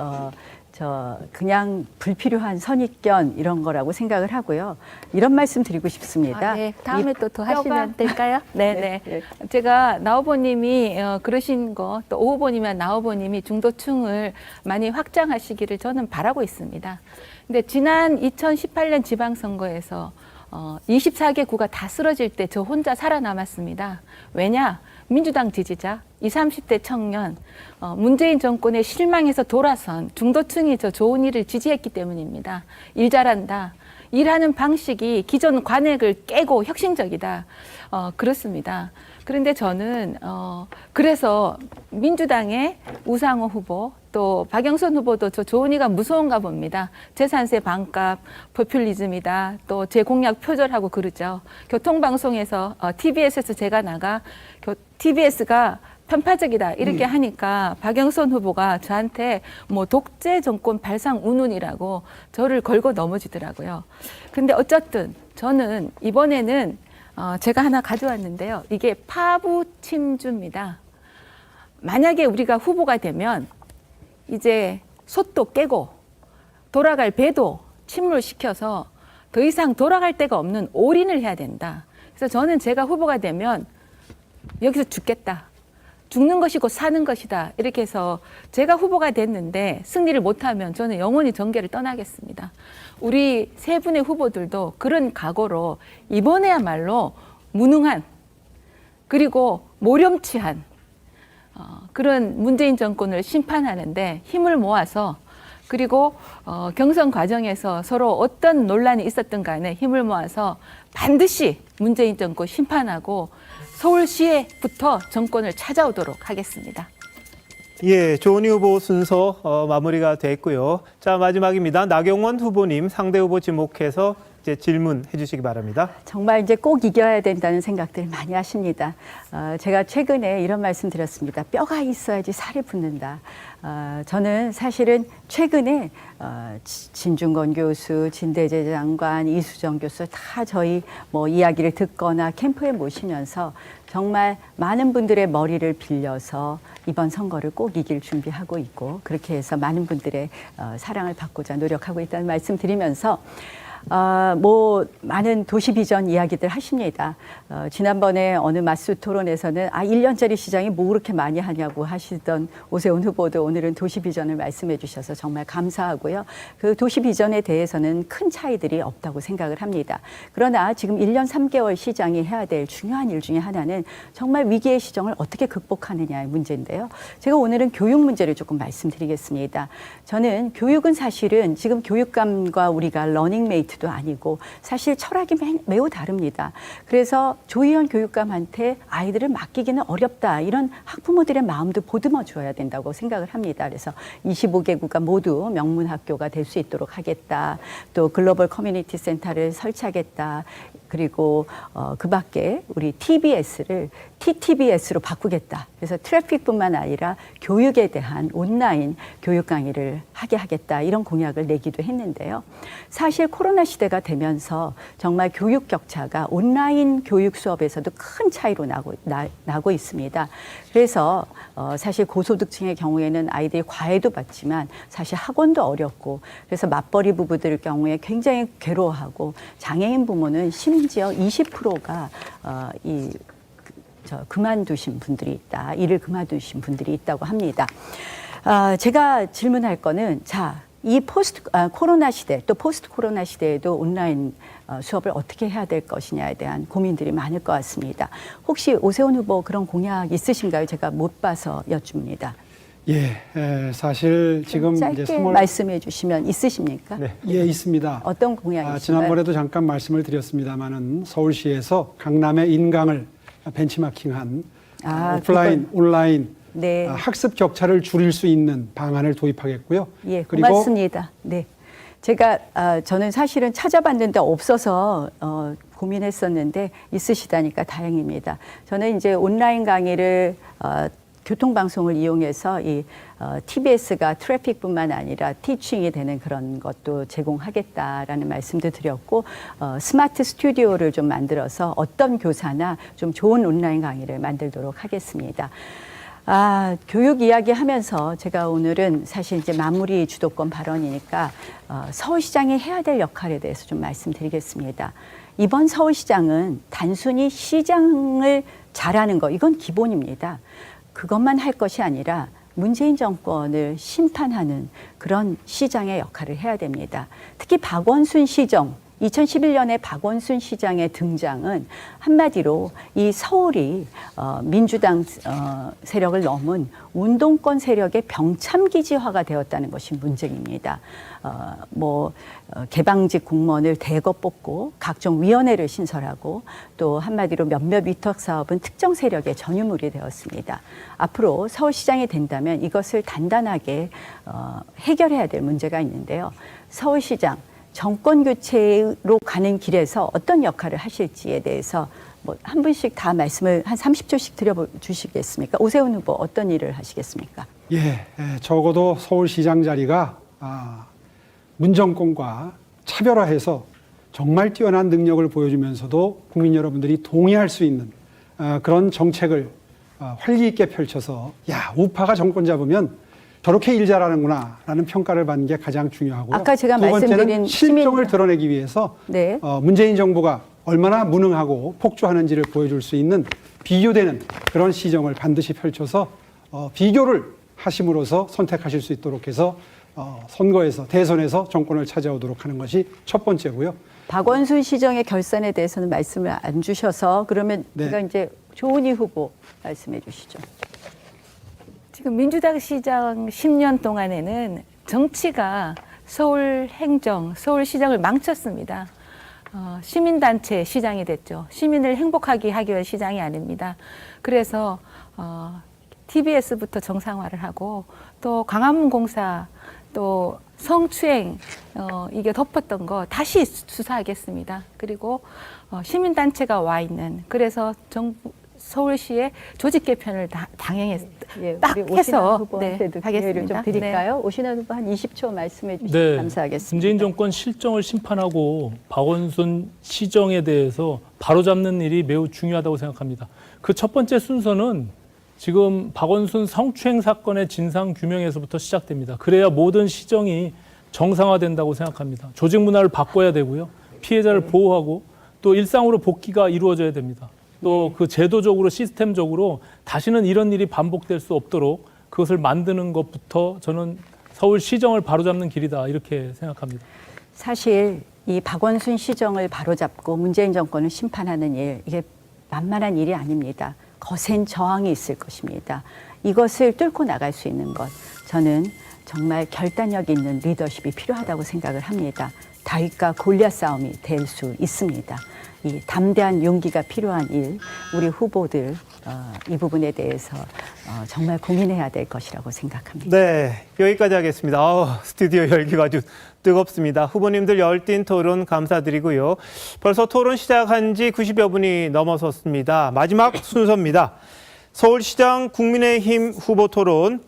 그냥 불필요한 선입견 이런 거라고 생각을 하고요. 이런 말씀 드리고 싶습니다. 네. 다음에 또 더 하시면 뼈가- 될까요? 네네. 네. 제가 나 후보님이 그러신 거, 또 오 후보님이나 나 후보님이 중도층을 많이 확장하시기를 저는 바라고 있습니다. 근데 지난 2018년 지방선거에서 24개 구가 다 쓰러질 때 저 혼자 살아남았습니다. 왜냐? 민주당 지지자, 20, 30대 청년, 문재인 정권에 실망해서 돌아선 중도층이 저 좋은 일을 지지했기 때문입니다. 일 잘한다. 일하는 방식이 기존 관행을 깨고 혁신적이다. 그렇습니다. 그런데 저는 그래서 민주당의 우상호 후보 또 박영선 후보도 저 조은희가 무서운가 봅니다. 재산세 반값, 포퓰리즘이다. 또 제 공약 표절하고 그러죠. 교통방송에서 TBS에서 제가 나가 TBS가 편파적이다 이렇게 하니까 박영선 후보가 저한테 뭐 독재 정권 발상 운운이라고 저를 걸고 넘어지더라고요. 근데 어쨌든 저는 이번에는 제가 하나 가져왔는데요. 이게 파부 침주입니다. 만약에 우리가 후보가 되면 이제 솥도 깨고 돌아갈 배도 침몰시켜서 더 이상 돌아갈 데가 없는 올인을 해야 된다. 그래서 저는 제가 후보가 되면 여기서 죽겠다. 죽는 것이고 사는 것이다. 이렇게 해서 제가 후보가 됐는데 승리를 못하면 저는 영원히 정계를 떠나겠습니다. 우리 세 분의 후보들도 그런 각오로 이번에야말로 무능한 그리고 모렴치한 그런 문재인 정권을 심판하는데 힘을 모아서 그리고 경선 과정에서 서로 어떤 논란이 있었든 간에 힘을 모아서 반드시 문재인 정권 심판하고 서울시에부터 정권을 찾아오도록 하겠습니다. 예, 조은희 후보 순서 마무리가 됐고요. 자, 마지막입니다. 나경원 후보님 상대 후보 지목해서 이제 질문해 주시기 바랍니다. 정말 이제 꼭 이겨야 된다는 생각들 많이 하십니다. 제가 최근에 이런 말씀 드렸습니다. 뼈가 있어야지 살이 붙는다. 저는 사실은 최근에 진중권 교수, 진대재 장관, 이수정 교수 다 저희 뭐 이야기를 듣거나 캠프에 모시면서 정말 많은 분들의 머리를 빌려서 이번 선거를 꼭 이길 준비하고 있고 그렇게 해서 많은 분들의 사랑을 받고자 노력하고 있다는 말씀 드리면서 뭐 많은 도시 비전 이야기들 하십니다. 지난번에 어느 마스 토론에서는 1년짜리 시장이 뭐 그렇게 많이 하냐고 하시던 오세훈 후보도 오늘은 도시 비전을 말씀해 주셔서 정말 감사하고요. 그 도시 비전에 대해서는 큰 차이들이 없다고 생각을 합니다. 그러나 지금 1년 3개월 시장이 해야 될 중요한 일 중에 하나는 정말 위기의 시정을 어떻게 극복하느냐의 문제인데요. 제가 오늘은 교육 문제를 조금 말씀드리겠습니다. 저는 교육은 사실은 지금 교육감과 우리가 러닝메이트 도 아니고 사실 철학이 매우 다릅니다. 그래서 조희연 교육감한테 아이들을 맡기기는 어렵다. 이런 학부모들의 마음도 보듬어 줘야 된다고 생각을 합니다. 그래서 25개국가 모두 명문 학교가 될 수 있도록 하겠다. 또 글로벌 커뮤니티 센터를 설치하겠다. 그리고 그 밖에 우리 TBS를 TTBS로 바꾸겠다. 그래서 트래픽뿐만 아니라 교육에 대한 온라인 교육 강의를 하게 하겠다. 이런 공약을 내기도 했는데요. 사실 코로나 시대가 되면서 정말 교육 격차가 온라인 교육 수업에서도 큰 차이로 나고 있습니다. 그래서 사실 고소득층의 경우에는 아이들이 과외도 받지만 사실 학원도 어렵고 그래서 맞벌이 부부들 경우에 굉장히 괴로워하고 장애인 부모는 심지어 20%가 그만두신 분들이 있다. 일을 그만두신 분들이 있다고 합니다. 제가 질문할 거는 이 코로나 시대 또 포스트 코로나 시대에도 온라인 수업을 어떻게 해야 될 것이냐에 대한 고민들이 많을 것 같습니다. 혹시 오세훈 후보 그런 공약 있으신가요? 제가 못 봐서 여쭙니다. 예, 사실 지금 짧게 이제 3월 말씀해 주시면 있으십니까? 네. 예, 있습니다. 어떤 공약이신가요? 지난번에도 잠깐 말씀을 드렸습니다마는 서울시에서 강남의 인강을 벤치마킹한 오프라인, 온라인 네. 학습 격차를 줄일 수 있는 방안을 도입하겠고요. 예, 그리고 고맙습니다. 네. 제가 저는 사실은 찾아봤는데 없어서 고민했었는데 있으시다니까 다행입니다. 저는 이제 온라인 강의를 교통방송을 이용해서 TBS가 트래픽뿐만 아니라 티칭이 되는 그런 것도 제공하겠다라는 말씀도 드렸고 스마트 스튜디오를 좀 만들어서 어떤 교사나 좀 좋은 온라인 강의를 만들도록 하겠습니다. 교육 이야기 하면서 제가 오늘은 사실 이제 마무리 주도권 발언이니까 서울시장이 해야 될 역할에 대해서 좀 말씀드리겠습니다. 이번 서울시장은 단순히 시장을 잘하는 거, 이건 기본입니다. 그것만 할 것이 아니라 문재인 정권을 심판하는 그런 시장의 역할을 해야 됩니다. 특히 박원순 시정, 2011년에 박원순 시장의 등장은 한마디로 이 서울이 민주당 세력을 넘은 운동권 세력의 병참기지화가 되었다는 것이 문제입니다. 개방직 공무원을 대거 뽑고 각종 위원회를 신설하고 또 한마디로 몇몇 위탁 사업은 특정 세력의 전유물이 되었습니다. 앞으로 서울시장이 된다면 이것을 단단하게 해결해야 될 문제가 있는데요. 서울시장 정권 교체로 가는 길에서 어떤 역할을 하실지에 대해서 한 분씩 다 말씀을 한 30초씩 드려주시겠습니까? 오세훈 후보 어떤 일을 하시겠습니까? 적어도 서울시장 자리가 문정권과 차별화해서 정말 뛰어난 능력을 보여주면서도 국민 여러분들이 동의할 수 있는 그런 정책을 활기 있게 펼쳐서 우파가 정권 잡으면 저렇게 일 잘하는구나 라는 평가를 받는 게 가장 중요하고요. 아까 제가 두 번째는 말씀드린 실정을 드러내기 위해서 네. 문재인 정부가 얼마나 무능하고 폭주하는지를 보여줄 수 있는 비교되는 그런 시정을 반드시 펼쳐서 비교를 하심으로써 선택하실 수 있도록 해서 선거에서 대선에서 정권을 찾아오도록 하는 것이 첫 번째고요. 박원순 시정의 결산에 대해서는 말씀을 안 주셔서 그러면 제가 이제 조은희 후보 말씀해 주시죠. 지금 민주당 시장 10년 동안에는 정치가 서울 행정, 서울시장을 망쳤습니다. 시민단체 시장이 됐죠. 시민을 행복하게 하기 위한 시장이 아닙니다. 그래서 TBS부터 정상화를 하고 또 광화문공사 또 성추행 이게 덮었던 거 다시 수사하겠습니다. 그리고 시민단체가 와 있는 그래서 정부 서울시의 조직 개편을 딱 해서 후보한테도 기회를 좀 드릴까요? 오신환 후보 한 20초 말씀해 주시면 감사하겠습니다. 문재인 정권 실정을 심판하고 박원순 시정에 대해서 바로잡는 일이 매우 중요하다고 생각합니다. 그 첫 번째 순서는 지금 박원순 성추행 사건의 진상 규명에서부터 시작됩니다. 그래야 모든 시정이 정상화된다고 생각합니다. 조직 문화를 바꿔야 되고요. 피해자를 보호하고 또 일상으로 복귀가 이루어져야 됩니다. 또 그 제도적으로 시스템적으로 다시는 이런 일이 반복될 수 없도록 그것을 만드는 것부터 저는 서울 시정을 바로잡는 길이다 이렇게 생각합니다. 사실 이 박원순 시정을 바로잡고 문재인 정권을 심판하는 일 이게 만만한 일이 아닙니다. 거센 저항이 있을 것입니다. 이것을 뚫고 나갈 수 있는 것 저는 정말 결단력 있는 리더십이 필요하다고 생각을 합니다. 다윗과 골리앗 싸움이 될 수 있습니다. 이 담대한 용기가 필요한 일, 우리 후보들 이 부분에 대해서 정말 고민해야 될 것이라고 생각합니다. 네, 여기까지 하겠습니다. 스튜디오 열기가 아주 뜨겁습니다. 후보님들 열띤 토론 감사드리고요. 벌써 토론 시작한 지 90여 분이 넘어섰습니다. 마지막 순서입니다. 서울시장 국민의힘 후보 토론.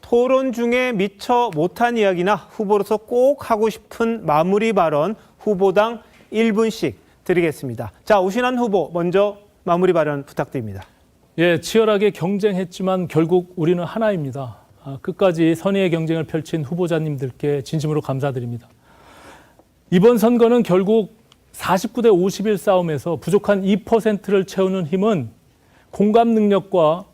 토론 중에 미처 못한 이야기나 후보로서 꼭 하고 싶은 마무리 발언 후보당 1분씩 드리겠습니다. 자, 오신환 후보 먼저 마무리 발언 부탁드립니다. 치열하게 경쟁했지만 결국 우리는 하나입니다. 끝까지 선의의 경쟁을 펼친 후보자님들께 진심으로 감사드립니다. 이번 선거는 결국 49대 51 싸움에서 부족한 2%를 채우는 힘은 공감 능력과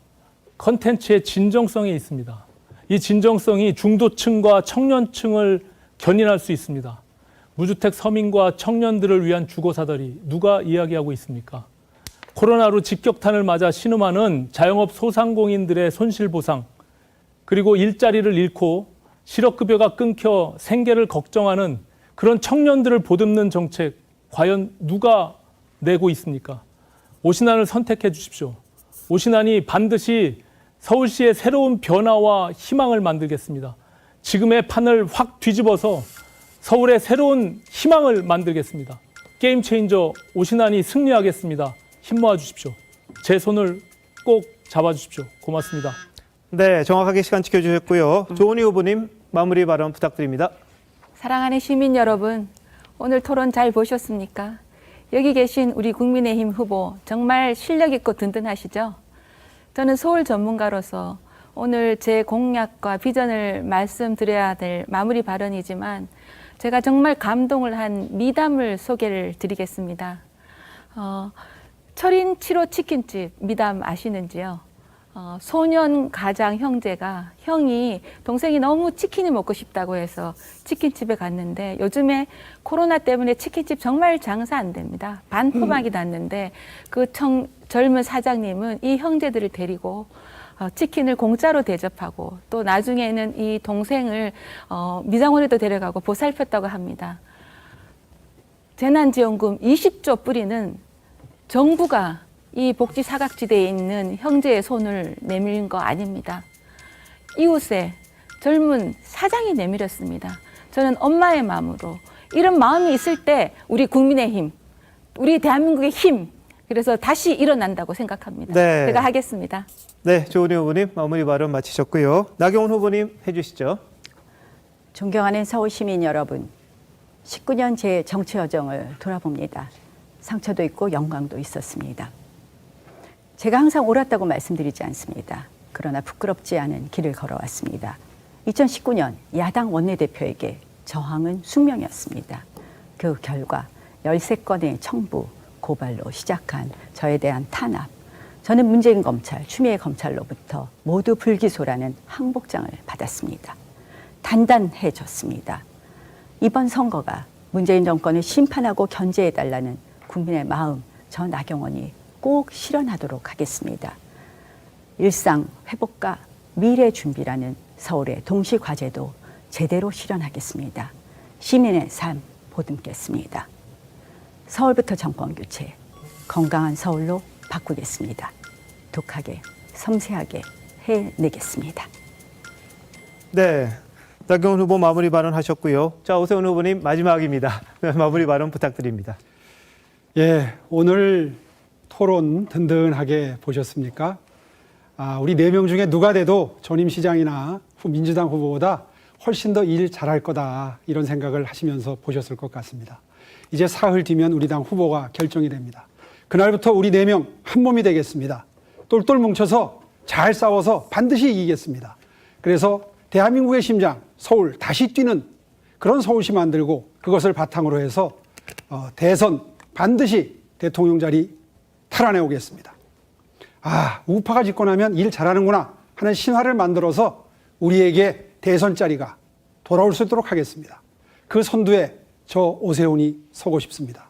컨텐츠의 진정성에 있습니다. 이 진정성이 중도층과 청년층을 견인할 수 있습니다. 무주택 서민과 청년들을 위한 주거사다리 누가 이야기하고 있습니까? 코로나로 직격탄을 맞아 신음하는 자영업 소상공인들의 손실보상, 그리고 일자리를 잃고 실업급여가 끊겨 생계를 걱정하는 그런 청년들을 보듬는 정책 과연 누가 내고 있습니까? 오신환을 선택해 주십시오. 오신환이 반드시 서울시의 새로운 변화와 희망을 만들겠습니다. 지금의 판을 확 뒤집어서 서울의 새로운 희망을 만들겠습니다. 게임 체인저 오신환이 승리하겠습니다. 힘 모아 주십시오. 제 손을 꼭 잡아 주십시오. 고맙습니다. 네, 정확하게 시간 지켜주셨고요. 조은희 후보님 마무리 발언 부탁드립니다. 사랑하는 시민 여러분, 오늘 토론 잘 보셨습니까? 여기 계신 우리 국민의힘 후보 정말 실력 있고 든든하시죠? 저는 서울 전문가로서 오늘 제 공약과 비전을 말씀드려야 될 마무리 발언이지만 제가 정말 감동을 한 미담을 소개를 드리겠습니다. 철인 7호 치킨집 미담 아시는지요? 소년 가장 형제가 형이 동생이 너무 치킨이 먹고 싶다고 해서 치킨집에 갔는데 요즘에 코로나 때문에 치킨집 정말 장사 안 됩니다. 반토막이 났는데 그 젊은 사장님은 이 형제들을 데리고 치킨을 공짜로 대접하고 또 나중에는 이 동생을 미장원에도 데려가고 보살폈다고 합니다. 재난지원금 20조 뿌리는 정부가 이 복지 사각지대에 있는 형제의 손을 내밀는 거 아닙니다. 이웃에 젊은 사장이 내밀었습니다. 저는 엄마의 마음으로 이런 마음이 있을 때 우리 국민의힘, 우리 대한민국의 힘, 그래서 다시 일어난다고 생각합니다. 네. 제가 하겠습니다. 네, 조은희 후보님 마무리 발언 마치셨고요. 나경원 후보님 해주시죠. 존경하는 서울 시민 여러분, 19년 제 정치 여정을 돌아봅니다. 상처도 있고 영광도 있었습니다. 제가 항상 옳았다고 말씀드리지 않습니다. 그러나 부끄럽지 않은 길을 걸어왔습니다. 2019년 야당 원내대표에게 저항은 숙명이었습니다. 그 결과 13건의 청부, 고발로 시작한 저에 대한 탄압, 저는 문재인 검찰, 추미애 검찰로부터 모두 불기소라는 항복장을 받았습니다. 단단해졌습니다. 이번 선거가 문재인 정권을 심판하고 견제해달라는 국민의 마음, 저 나경원이 꼭 실현하도록 하겠습니다. 일상 회복과 미래 준비라는 서울의 동시 과제도 제대로 실현하겠습니다. 시민의 삶 보듬겠습니다. 서울부터 정권 교체, 건강한 서울로 바꾸겠습니다. 독하게, 섬세하게 해내겠습니다. 네, 나경원 후보 마무리 발언 하셨고요. 자, 오세훈 후보님 마지막입니다. 마무리 발언 부탁드립니다. 예, 오늘 토론 든든하게 보셨습니까? 우리 4명 중에 누가 돼도 전임 시장이나 민주당 후보보다 훨씬 더 일 잘할 거다 이런 생각을 하시면서 보셨을 것 같습니다. 이제 사흘 뒤면 우리 당 후보가 결정이 됩니다. 그날부터 우리 4명 한 몸이 되겠습니다. 똘똘 뭉쳐서 잘 싸워서 반드시 이기겠습니다. 그래서 대한민국의 심장 서울 다시 뛰는 그런 서울시 만들고 그것을 바탕으로 해서 대선 반드시 대통령 자리 탈환해 오겠습니다. 우파가 집권 하면 일 잘하는구나 하는 신화를 만들어서 우리에게 대선 자리가 돌아올 수 있도록 하겠습니다. 그 선두에 저 오세훈이 서고 싶습니다.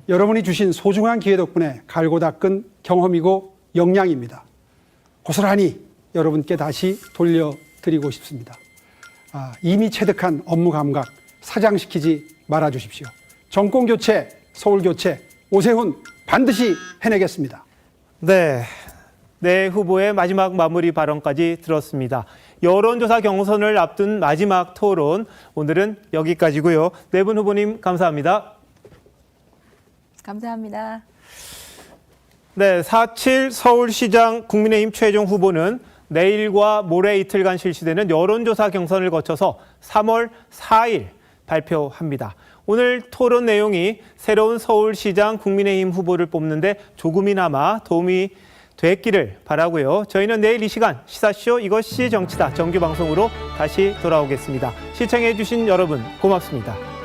여러분이 주신 소중한 기회 덕분에 갈고 닦은 경험이고 역량입니다. 고스란히 여러분께 다시 돌려드리고 싶습니다. 이미 체득한 업무 감각 사장시키지 말아주십시오. 정권 교체, 서울 교체, 오세훈 반드시 해내겠습니다. 네, 네 후보의 마지막 마무리 발언까지 들었습니다. 여론조사 경선을 앞둔 마지막 토론, 오늘은 여기까지고요. 네 분 후보님 감사합니다. 감사합니다. 네, 4.7 서울시장 국민의힘 최종 후보는 내일과 모레 이틀간 실시되는 여론조사 경선을 거쳐서 3월 4일 발표합니다. 오늘 토론 내용이 새로운 서울시장 국민의힘 후보를 뽑는데 조금이나마 도움이 됐기를 바라고요. 저희는 내일 이 시간 시사쇼 이것이 정치다 정규 방송으로 다시 돌아오겠습니다. 시청해 주신 여러분 고맙습니다.